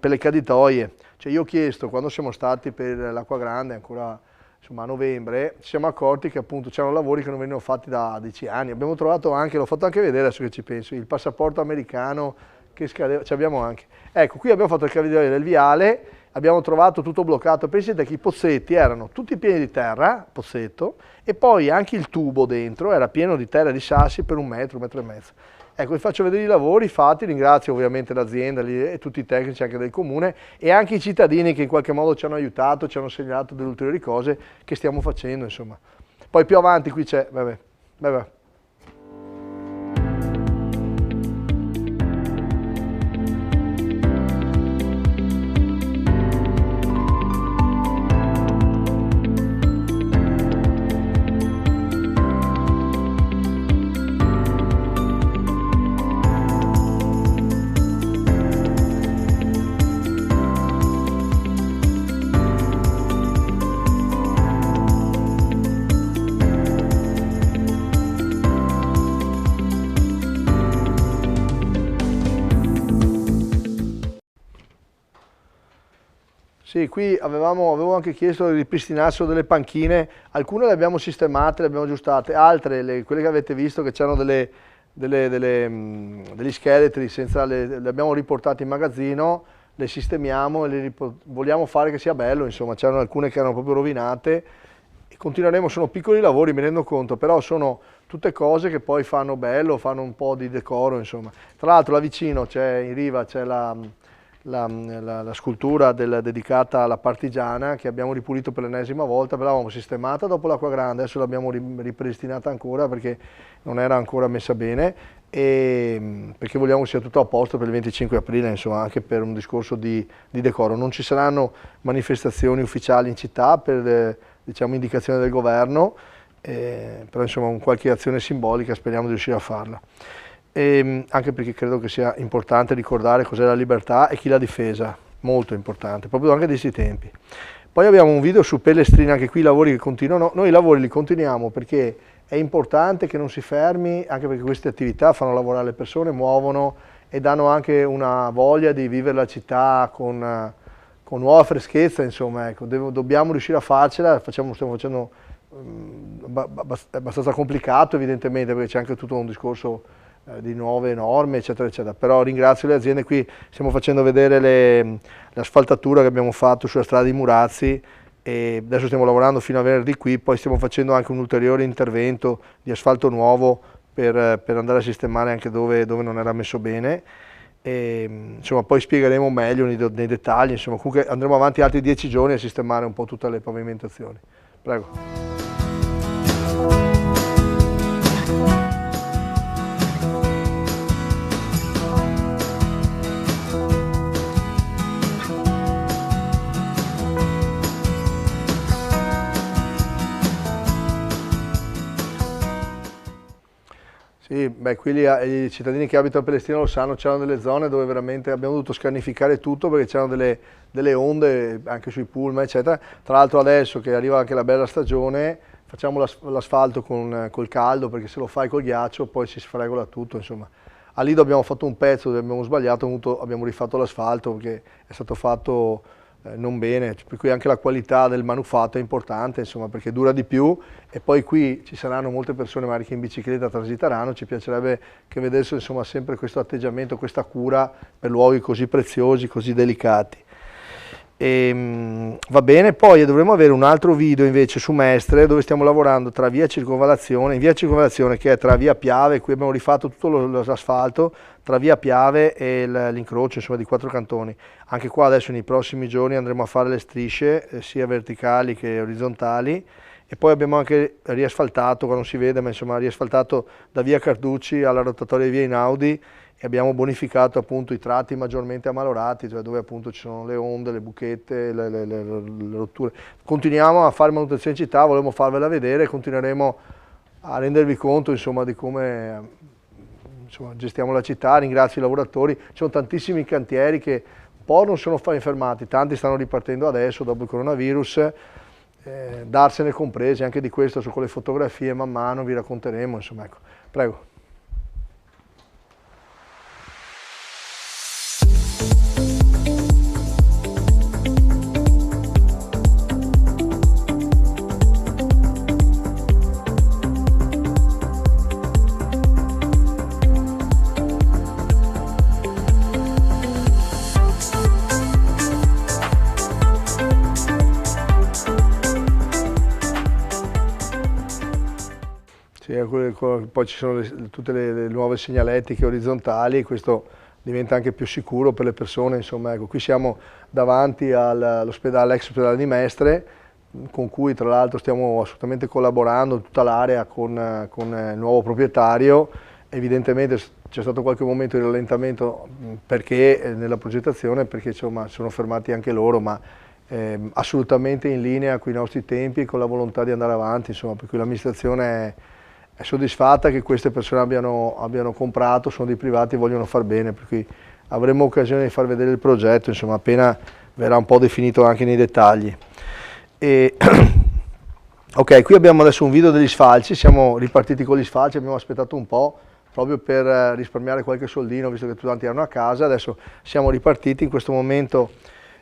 S1: le caditoie. Cioè io ho chiesto, quando siamo stati per l'Acqua Grande, ancora insomma, a novembre, ci siamo accorti che appunto c'erano lavori che non venivano fatti da 10 anni. Abbiamo trovato anche, l'ho fatto anche vedere adesso che ci penso, il passaporto americano che scadeva, ci abbiamo anche. Ecco, qui abbiamo fatto il caditoio del viale, abbiamo trovato tutto bloccato, pensate che i pozzetti erano tutti pieni di terra, pozzetto, e poi anche il tubo dentro era pieno di terra e di sassi per 1 metro, 1,5 metri. Ecco, vi faccio vedere i lavori fatti, ringrazio ovviamente l'azienda e tutti i tecnici anche del comune e anche i cittadini che in qualche modo ci hanno aiutato, ci hanno segnalato delle ulteriori cose che stiamo facendo, insomma. Poi più avanti qui c'è, vabbè. Sì, qui avevo anche chiesto di ripristinassero delle panchine, alcune le abbiamo sistemate, le abbiamo aggiustate, altre, quelle che avete visto che c'erano degli scheletri, le abbiamo riportate in magazzino, le sistemiamo e vogliamo fare che sia bello, insomma, c'erano alcune che erano proprio rovinate e continueremo, sono piccoli lavori, mi rendo conto, però sono tutte cose che poi fanno bello, fanno un po' di decoro, insomma. Tra l'altro là vicino in riva c'è la scultura dedicata alla partigiana che abbiamo ripulito per l'ennesima volta, però l'avevamo sistemata dopo l'Acqua Grande, adesso l'abbiamo ripristinata ancora perché non era ancora messa bene perché vogliamo che sia tutto a posto per il 25 aprile, insomma, anche per un discorso di decoro. Non ci saranno manifestazioni ufficiali in città per diciamo, indicazione del governo, però insomma qualche azione simbolica speriamo di riuscire a farla. Anche perché credo che sia importante ricordare cos'è la libertà e chi l'ha difesa, molto importante, proprio anche di questi tempi. Poi abbiamo un video su Pellestrina, anche qui i lavori che continuano. Noi i lavori li continuiamo perché è importante che non si fermi, anche perché queste attività fanno lavorare le persone, muovono e danno anche una voglia di vivere la città con nuova freschezza, insomma, ecco, dobbiamo riuscire a farcela, stiamo facendo abbastanza complicato evidentemente perché c'è anche tutto un discorso di nuove norme eccetera eccetera, però ringrazio le aziende. Qui stiamo facendo vedere l'asfaltatura che abbiamo fatto sulla strada di Murazzi e adesso stiamo lavorando fino a venerdì qui, poi stiamo facendo anche un ulteriore intervento di asfalto nuovo per andare a sistemare anche dove non era messo bene. Insomma, poi spiegheremo meglio nei dettagli, insomma, comunque andremo avanti altri 10 giorni a sistemare un po' tutte le pavimentazioni. Prego. Sì, beh, qui i cittadini che abitano a Pellestrina lo sanno, c'erano delle zone dove veramente abbiamo dovuto scarnificare tutto perché c'erano delle onde anche sui pullman, eccetera. Tra l'altro adesso che arriva anche la bella stagione facciamo l'asfalto col caldo, perché se lo fai col ghiaccio poi si sfregola tutto, insomma. A Lido abbiamo fatto un pezzo dove abbiamo sbagliato, abbiamo rifatto l'asfalto perché è stato fatto non bene, per cui anche la qualità del manufatto è importante, insomma, perché dura di più. E poi qui ci saranno molte persone magari che in bicicletta transiteranno, ci piacerebbe che vedessero insomma sempre questo atteggiamento, questa cura per luoghi così preziosi, così delicati. Va bene, poi dovremo avere un altro video invece su Mestre dove stiamo lavorando tra via Circonvallazione, in via Circonvallazione che è tra via Piave, qui abbiamo rifatto tutto l'asfalto, tra via Piave e l'incrocio insomma di 4 cantoni. Anche qua adesso nei prossimi giorni andremo a fare le strisce sia verticali che orizzontali. E poi abbiamo anche riasfaltato, qua non si vede, ma insomma riasfaltato da via Carducci alla rotatoria di via Einaudi e abbiamo bonificato appunto i tratti maggiormente ammalorati, cioè dove appunto ci sono le onde, le buchette, le rotture. Continuiamo a fare manutenzione in città, volevo farvela vedere, continueremo a rendervi conto insomma di come insomma, gestiamo la città. Ringrazio i lavoratori, ci sono tantissimi cantieri che un po' non sono fermati, tanti stanno ripartendo adesso dopo il coronavirus. Darsene comprese, anche di questo con le fotografie man mano vi racconteremo, insomma, ecco. Prego. Poi ci sono tutte le nuove segnaletiche orizzontali, questo diventa anche più sicuro per le persone, insomma, ecco, qui siamo davanti all'ospedale, ex ospedale di Mestre, con cui tra l'altro stiamo assolutamente collaborando in tutta l'area con il nuovo proprietario. Evidentemente c'è stato qualche momento di rallentamento perché nella progettazione, perché insomma sono fermati anche loro, ma assolutamente in linea con i nostri tempi e con la volontà di andare avanti, insomma, per cui l'amministrazione è soddisfatta che queste persone abbiano comprato, sono dei privati e vogliono far bene, per cui avremo occasione di far vedere il progetto, insomma, appena verrà un po' definito anche nei dettagli. Ok, qui abbiamo adesso un video degli sfalci, siamo ripartiti con gli sfalci, abbiamo aspettato un po' proprio per risparmiare qualche soldino, visto che tutti erano a casa. Adesso siamo ripartiti, in questo momento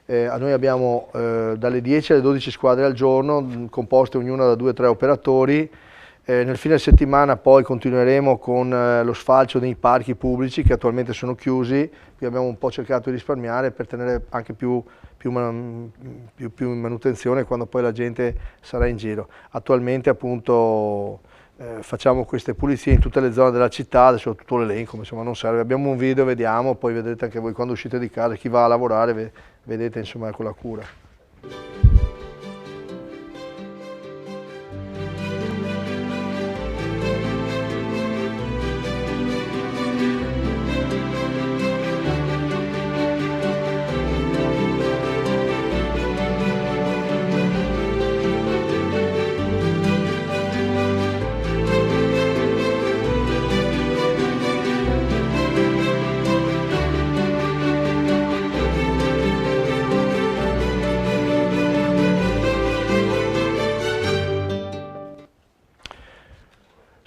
S1: noi abbiamo dalle 10 alle 12 squadre al giorno, composte ognuna da 2 o 3 operatori. Nel fine settimana poi continueremo con lo sfalcio dei parchi pubblici che attualmente sono chiusi, qui abbiamo un po' cercato di risparmiare per tenere anche più in manutenzione quando poi la gente sarà in giro. Attualmente appunto facciamo queste pulizie in tutte le zone della città, adesso tutto l'elenco, insomma non serve, abbiamo un video, vediamo, poi vedrete anche voi quando uscite di casa, chi va a lavorare, vedete insomma con la cura.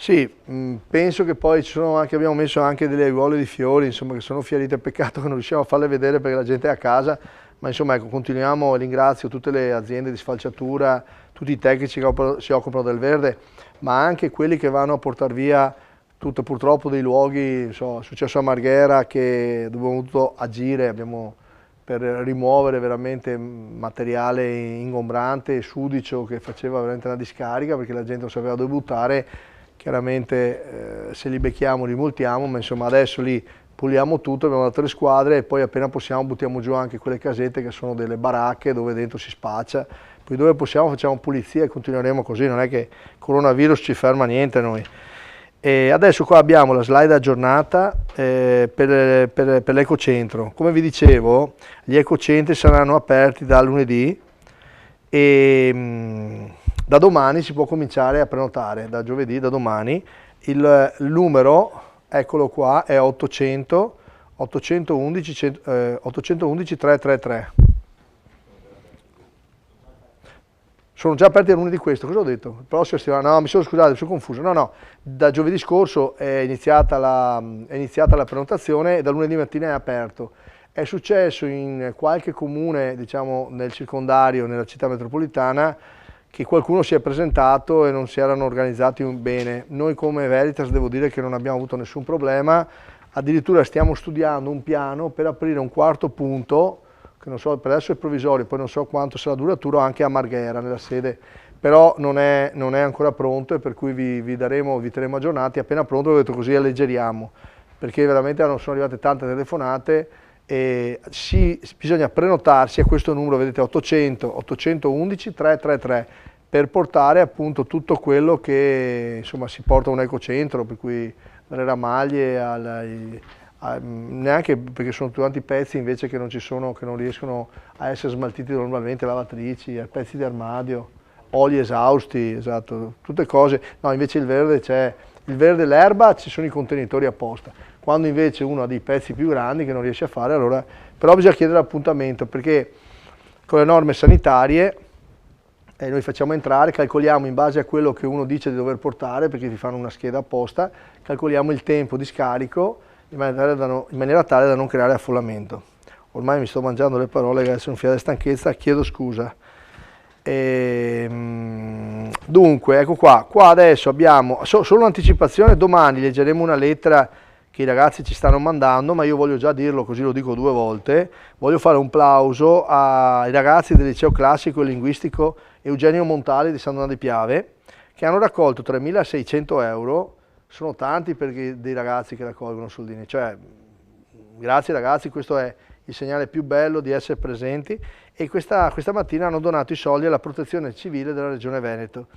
S1: Sì, penso che poi abbiamo messo anche delle aiuole di fiori, insomma, che sono fiorite, peccato che non riusciamo a farle vedere perché la gente è a casa, ma insomma ecco, continuiamo, ringrazio tutte le aziende di sfalciatura, tutti i tecnici che si occupano del verde, ma anche quelli che vanno a portare via tutto, purtroppo dei luoghi, è successo a Marghera che abbiamo dovuto agire, per rimuovere veramente materiale ingombrante e sudicio che faceva veramente una discarica perché la gente non sapeva dove buttare. Chiaramente se li becchiamo li multiamo, ma insomma adesso li puliamo tutto, abbiamo 3 squadre e poi appena possiamo buttiamo giù anche quelle casette che sono delle baracche dove dentro si spaccia, poi dove possiamo facciamo pulizia e continueremo così, non è che il coronavirus ci ferma niente noi. E adesso qua abbiamo la slide aggiornata per l'ecocentro. Come vi dicevo, gli ecocentri saranno aperti da lunedì e da domani si può cominciare a prenotare, da giovedì, da domani. Il numero, eccolo qua, è 811 333. Sono già aperti a lunedì questo, cosa ho detto? Il prossimo settimana, no, mi sono confuso, no, da giovedì scorso è iniziata la prenotazione e da lunedì mattina è aperto. È successo in qualche comune, diciamo nel circondario, nella città metropolitana, che qualcuno si è presentato e non si erano organizzati bene. Noi come Veritas devo dire che non abbiamo avuto nessun problema, addirittura stiamo studiando un piano per aprire un quarto punto, che non so, per adesso è provvisorio, poi non so quanto sarà duraturo, anche a Marghera, nella sede, però non è ancora pronto e per cui vi terremo aggiornati, appena pronto, ho detto così alleggeriamo, perché veramente sono arrivate tante telefonate e bisogna prenotarsi a questo numero, vedete 811 333, per portare appunto tutto quello che insomma si porta a un ecocentro, per cui dalle ramaglie neanche perché sono tanti pezzi invece che non ci sono, che non riescono a essere smaltiti normalmente, lavatrici, pezzi di armadio, oli esausti, esatto, tutte cose. No, invece il verde c'è, il verde, l'erba, ci sono i contenitori apposta. Quando invece uno ha dei pezzi più grandi che non riesce a fare, allora però bisogna chiedere appuntamento, perché con le norme sanitarie noi facciamo entrare, calcoliamo in base a quello che uno dice di dover portare, perché ti fanno una scheda apposta, calcoliamo il tempo di scarico in maniera tale da non creare affollamento. Ormai mi sto mangiando le parole, adesso un fiato di stanchezza, chiedo scusa. Dunque, ecco qua adesso abbiamo solo un'anticipazione, domani leggeremo una lettera che i ragazzi ci stanno mandando, ma io voglio già dirlo, così lo dico 2 volte, voglio fare un plauso ai ragazzi del liceo classico e linguistico Eugenio Montali di San Donà di Piave, che hanno raccolto 3.600 euro, sono tanti perché dei ragazzi che raccolgono soldini, cioè grazie ragazzi, questo è il segnale più bello di essere presenti, e questa mattina hanno donato i soldi alla protezione civile della Regione Veneto.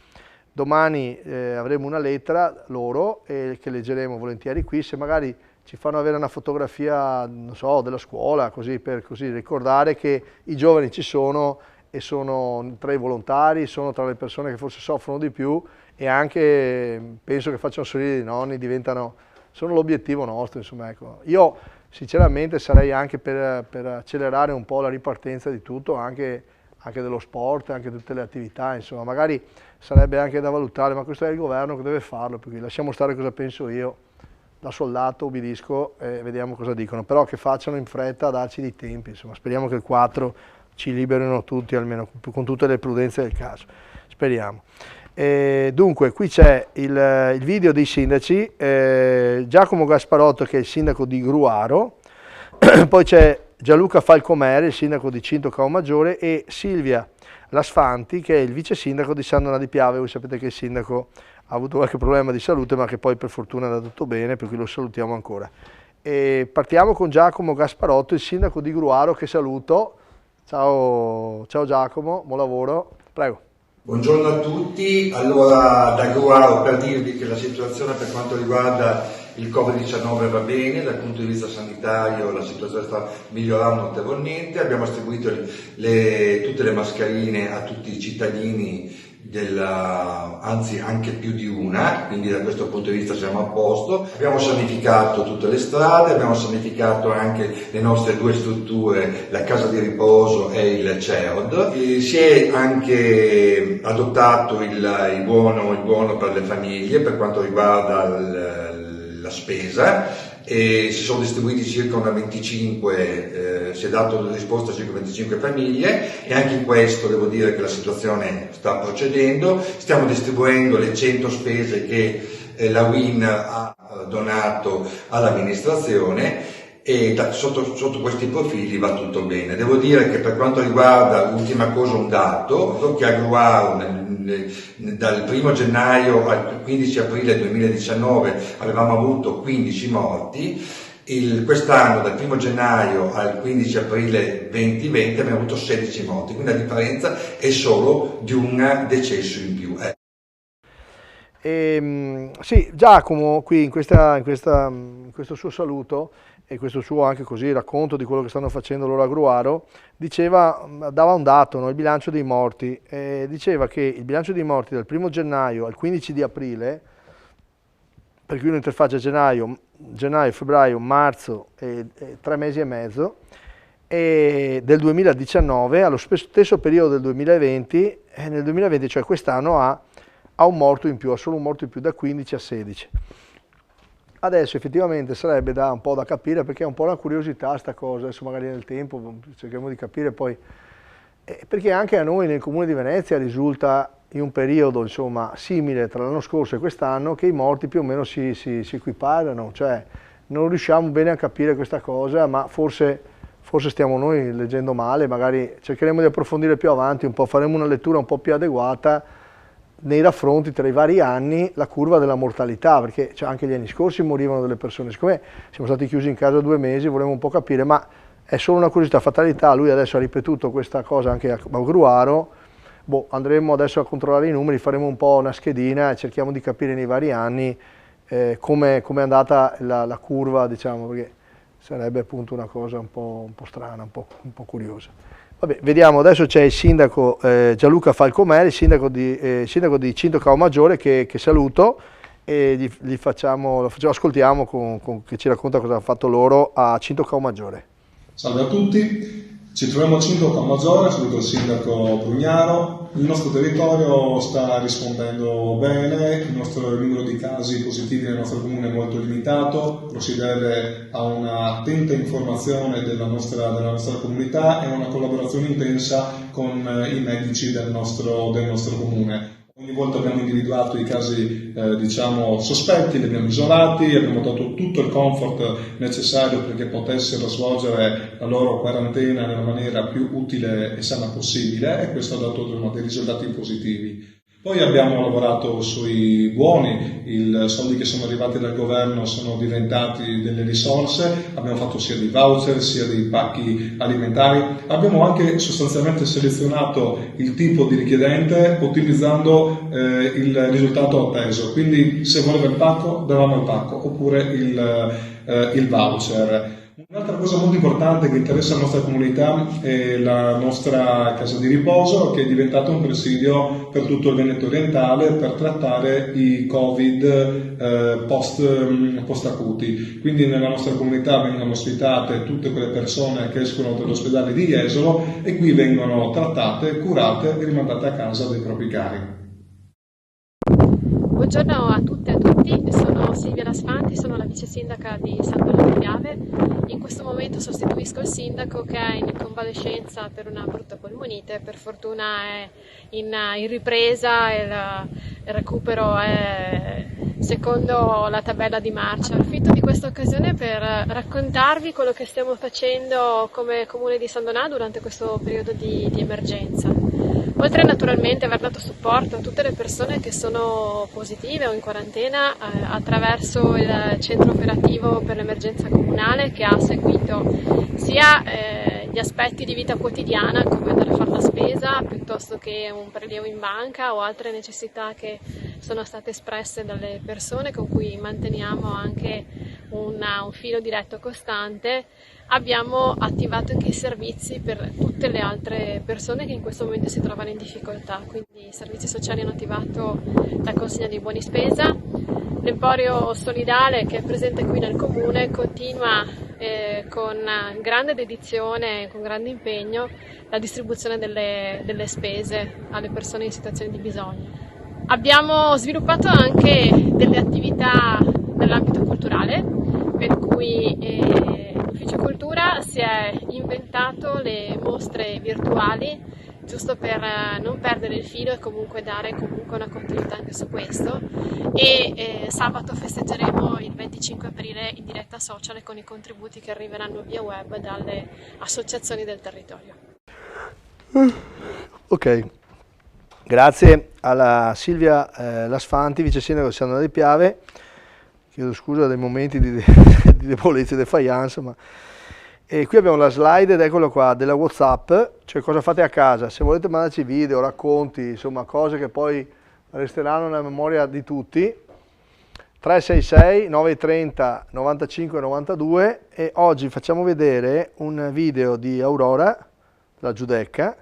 S1: Domani avremo una lettera loro che leggeremo volentieri qui, se magari ci fanno avere una fotografia, non so, della scuola, così per ricordare che i giovani ci sono e sono tra i volontari, sono tra le persone che forse soffrono di più e anche penso che facciano sorridere i nonni, sono l'obiettivo nostro, insomma, ecco. Io sinceramente sarei anche per accelerare un po' la ripartenza di tutto, anche dello sport, anche tutte le attività, insomma, magari sarebbe anche da valutare, ma questo è il governo che deve farlo, perché lasciamo stare cosa penso io, da soldato obbedisco e vediamo cosa dicono, però che facciano in fretta a darci dei tempi, insomma, speriamo che il 4 ci liberino tutti, almeno con tutte le prudenze del caso, speriamo. Dunque, qui c'è il video dei sindaci, Giacomo Gasparotto che è il sindaco di Gruaro, poi c'è Gianluca Falcomere, il sindaco di Cinto Caomaggiore, e Silvia Lasfanti, che è il vice sindaco di San Donà di Piave. Voi sapete che il sindaco ha avuto qualche problema di salute, ma che poi per fortuna è andato tutto bene, per cui lo salutiamo ancora. E partiamo con Giacomo Gasparotto, il sindaco di Gruaro, che saluto. Ciao Giacomo, buon lavoro, prego.
S5: Buongiorno a tutti, allora da Gruaro per dirvi che la situazione per quanto riguarda il Covid-19 va bene, dal punto di vista sanitario la situazione sta migliorando notevolmente, abbiamo distribuito tutte le mascherine a tutti i cittadini anzi anche più di una, quindi da questo punto di vista siamo a posto. Abbiamo sanificato tutte le strade, abbiamo sanificato anche le nostre 2 strutture, la casa di riposo e il CEOD. E si è anche adottato il buono per le famiglie per quanto riguarda la spesa, e si sono distribuiti circa una 25, si è dato una risposta a circa 25 famiglie, e anche in questo devo dire che la situazione sta procedendo. Stiamo distribuendo le 100 spese che la WIN ha donato all'amministrazione, e sotto questi profili va tutto bene. Devo dire che per quanto riguarda, l'ultima cosa, un dato, che a Gruaro dal 1 gennaio al 15 aprile 2019 avevamo avuto 15 morti, quest'anno dal 1 gennaio al 15 aprile 2020 abbiamo avuto 16 morti, quindi la differenza è solo di un decesso in più.
S1: Sì, Giacomo qui in questo suo saluto e questo suo anche così racconto di quello che stanno facendo loro a Gruaro, dava un dato, no? Il bilancio dei morti, diceva che il bilancio dei morti dal 1 gennaio al 15 di aprile, per cui un'interfaccia gennaio, febbraio, marzo e 3 mesi e mezzo, e del 2019 allo stesso periodo del 2020, e nel 2020, cioè quest'anno, ha un morto in più, ha solo un morto in più, da 15 a 16. Adesso effettivamente sarebbe un po' da capire, perché è un po' una curiosità sta cosa, adesso magari nel tempo cerchiamo di capire poi, perché anche a noi nel Comune di Venezia risulta in un periodo insomma simile tra l'anno scorso e quest'anno che i morti più o meno si equiparano, cioè non riusciamo bene a capire questa cosa, ma forse stiamo noi leggendo male, magari cercheremo di approfondire più avanti un po', faremo una lettura un po' più adeguata nei raffronti tra i vari anni, la curva della mortalità, perché anche gli anni scorsi morivano delle persone. Siccome siamo stati chiusi in casa 2 mesi, volevo un po' capire, ma è solo una curiosità, fatalità, lui adesso ha ripetuto questa cosa anche a Gruaro, andremo adesso a controllare i numeri, faremo un po' una schedina e cerchiamo di capire nei vari anni come è andata la curva, diciamo, perché sarebbe appunto una cosa un po' strana, un po' curiosa. Vabbè, vediamo, adesso c'è il sindaco Gianluca Falcomè, il sindaco di Cinto Caomaggiore, che saluto, e ascoltiamo che ci racconta cosa hanno fatto loro a Cinto Caomaggiore.
S6: Salve a tutti, ci troviamo a Cinto Caomaggiore, saluto il sindaco Prugnaro. Il nostro territorio sta rispondendo bene, il numero di casi positivi nel nostro comune è molto limitato, lo si deve a una attenta informazione della nostra comunità e a una collaborazione intensa con i medici del nostro comune. Ogni volta abbiamo individuato i casi sospetti, li abbiamo isolati, abbiamo dato tutto il comfort necessario perché potessero svolgere la loro quarantena nella maniera più utile e sana possibile, e questo ha dato dei risultati positivi. Poi abbiamo lavorato sui buoni, i soldi che sono arrivati dal governo sono diventati delle risorse, abbiamo fatto sia dei voucher sia dei pacchi alimentari, abbiamo anche sostanzialmente selezionato il tipo di richiedente ottimizzando il risultato atteso, quindi se voleva il pacco davamo il pacco oppure il voucher. Un'altra cosa molto importante che interessa la nostra comunità è la nostra casa di riposo, che è diventata un presidio per tutto il Veneto orientale per trattare i Covid post-acuti. Quindi nella nostra comunità vengono ospitate tutte quelle persone che escono dall'ospedale di Jesolo e qui vengono trattate, curate e rimandate a casa dai propri cari.
S7: Buongiorno a tutte e a tutti, sono Silvia Lasfanti, sono la vice sindaca di San Donato di Piave. In questo momento sostituisco il sindaco che è in convalescenza per una brutta polmonite, per fortuna è in ripresa e il recupero è secondo la tabella di marcia. Approfitto di questa occasione per raccontarvi quello che stiamo facendo come Comune di San Donato durante questo periodo di emergenza. Oltre naturalmente aver dato supporto a tutte le persone che sono positive o in quarantena attraverso il centro operativo per l'emergenza comunale, che ha seguito sia gli aspetti di vita quotidiana come andare a fare la spesa piuttosto che un prelievo in banca o altre necessità che sono state espresse dalle persone con cui manteniamo anche un un filo diretto costante, abbiamo attivato anche i servizi per tutte le altre persone che in questo momento si trovano in difficoltà. Quindi i servizi sociali hanno attivato la consegna dei buoni spesa. L'Emporio Solidale, che è presente qui nel comune, continua con grande dedizione, con grande impegno, la distribuzione delle spese alle persone in situazioni di bisogno. Abbiamo sviluppato anche delle attività nell'ambito culturale, per cui l'Ufficio Cultura si è inventato le mostre virtuali, giusto per non perdere il filo e comunque dare una continuità anche su questo. E sabato festeggeremo il 25 aprile in diretta social con i contributi che arriveranno via web dalle associazioni del territorio.
S1: Ok, grazie alla Silvia Lasfanti, vice sindaco di San Donat di Piave. Chiedo scusa dei momenti di debolezza e defiance, ma... E qui abbiamo la slide, ed eccolo qua, della WhatsApp, cioè cosa fate a casa. Se volete mandarci video, racconti, insomma cose che poi resteranno nella memoria di tutti. 366 930 95 92, e oggi facciamo vedere un video di Aurora, la Giudecca,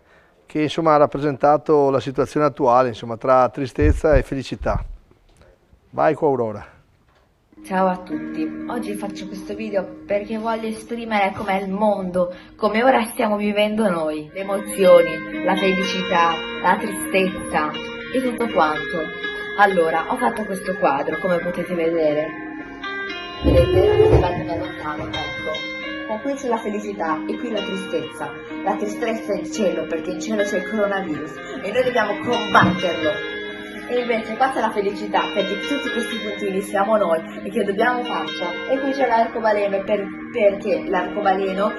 S1: che insomma ha rappresentato la situazione attuale, insomma, tra tristezza e felicità. Vai con Aurora.
S8: Ciao a tutti, oggi faccio questo video perché voglio esprimere com'è il mondo, come ora stiamo vivendo noi, le emozioni, la felicità, la tristezza e tutto quanto. Allora, ho fatto questo quadro, come potete vedere. Vedete? Guardate da lontano, ecco. Qui c'è la felicità e qui la tristezza. La tristezza è il cielo, perché in cielo c'è il coronavirus e noi dobbiamo combatterlo. E invece qua c'è la felicità, perché tutti questi puntini siamo noi e che dobbiamo farcela. E qui c'è l'arcobaleno, perché l'arcobaleno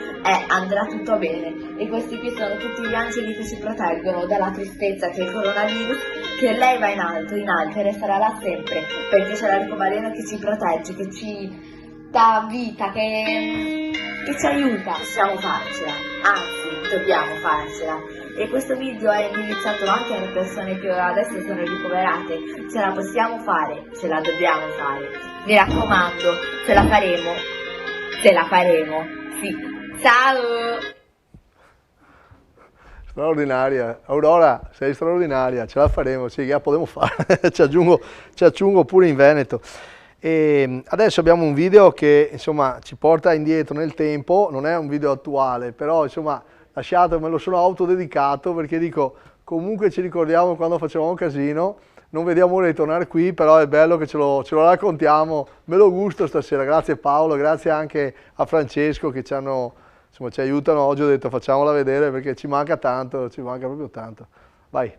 S8: andrà tutto bene. E questi qui sono tutti gli angeli che ci proteggono dalla tristezza, che è il coronavirus, che lei va in alto e resterà là sempre, perché c'è l'arcobaleno che ci protegge, che ci dà vita, che ci aiuta. Possiamo farcela, anzi dobbiamo farcela. E questo video è indirizzato anche alle persone che adesso sono ricoverate. Ce la possiamo fare, ce la dobbiamo fare. Mi raccomando, ce la faremo. Ce la faremo, sì. Ciao!
S1: Straordinaria. Aurora, sei straordinaria, ce la faremo, sì, la possiamo fare. ci aggiungo pure in Veneto. E adesso abbiamo un video che insomma ci porta indietro nel tempo, non è un video attuale, però insomma lasciate, me lo sono autodedicato perché dico comunque ci ricordiamo quando facevamo casino, non vediamo l'ora di tornare qui, però è bello che ce lo raccontiamo, me lo gusto stasera. Grazie Paolo, grazie anche a Francesco che ci aiutano. Oggi ho detto facciamola vedere perché ci manca tanto, ci manca proprio tanto. Vai.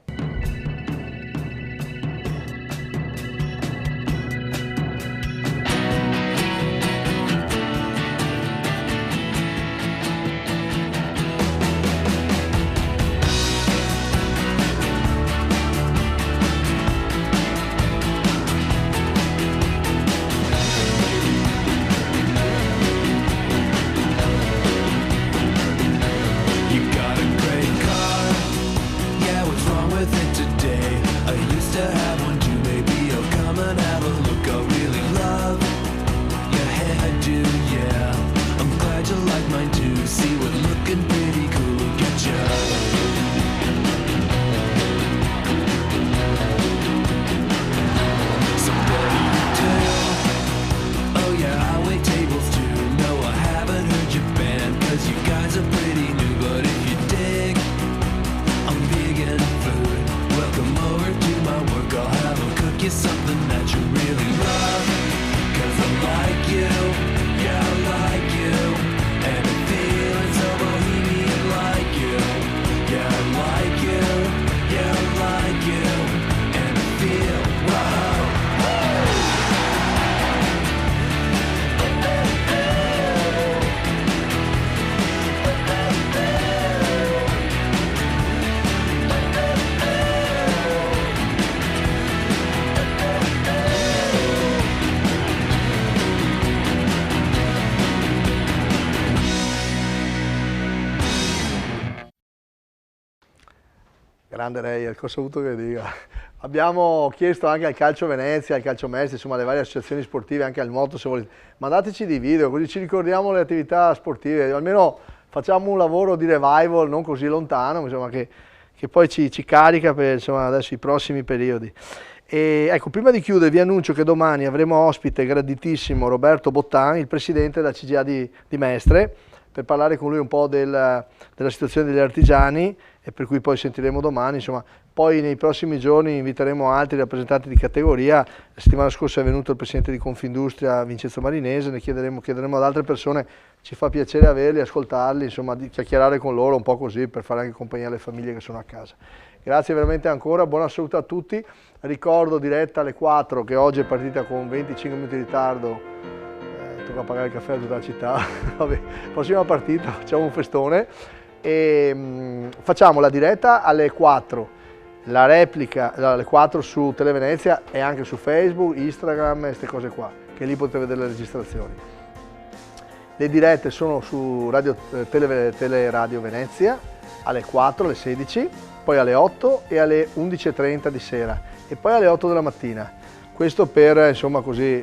S1: Grande Reyer, cosa ho avuto che dica? Abbiamo chiesto anche al Calcio Venezia, al Calcio Mestre, insomma alle varie associazioni sportive, anche al moto se volete, mandateci dei video così ci ricordiamo le attività sportive, almeno facciamo un lavoro di revival non così lontano, insomma, che poi ci carica per insomma, adesso i prossimi periodi. E ecco, prima di chiudere vi annuncio che domani avremo ospite graditissimo Roberto Bottan, il presidente della CGA di Mestre, per parlare con lui un po' della situazione degli artigiani, e per cui poi sentiremo domani, insomma. Poi nei prossimi giorni inviteremo altri rappresentanti di categoria. La settimana scorsa è venuto il presidente di Confindustria Vincenzo Marinese, ne chiederemo ad altre persone, ci fa piacere averli, ascoltarli, insomma di chiacchierare con loro un po' così per fare anche compagnia alle famiglie che sono a casa. Grazie veramente ancora, buona salute a tutti, ricordo diretta alle 4 che oggi è partita con 25 minuti di ritardo, tocca pagare il caffè a tutta la città, vabbè, prossima partita facciamo un festone e facciamo la diretta alle 4. La replica alle 4 su Televenezia e anche su Facebook, Instagram e queste cose qua, che lì potete vedere le registrazioni. Le dirette sono su Teleradio Venezia alle 4, alle 16, poi alle 8 e alle 11:30 di sera e poi alle 8 della mattina. Questo per insomma così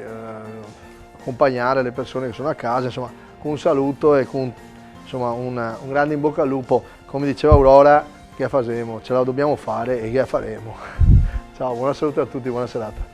S1: accompagnare le persone che sono a casa, insomma con un saluto e con insomma un grande in bocca al lupo, come diceva Aurora. Che faremo? Ce la dobbiamo fare e che faremo. Ciao, buona salute a tutti, buona serata.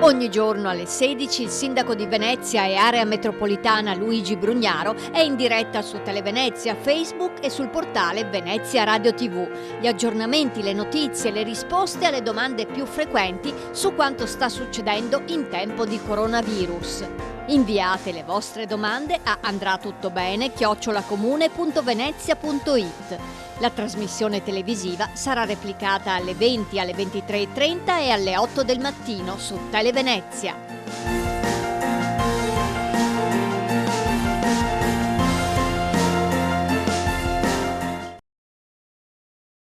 S9: Ogni giorno alle 16 il sindaco di Venezia e area metropolitana Luigi Brugnaro è in diretta su Televenezia, Facebook e sul portale Venezia Radio TV. Gli aggiornamenti, le notizie, le risposte alle domande più frequenti su quanto sta succedendo in tempo di coronavirus. Inviate le vostre domande a andratutobene@comune.venezia.it. La trasmissione televisiva sarà replicata alle 20, alle 23:30 e alle 8 del mattino su Televenezia.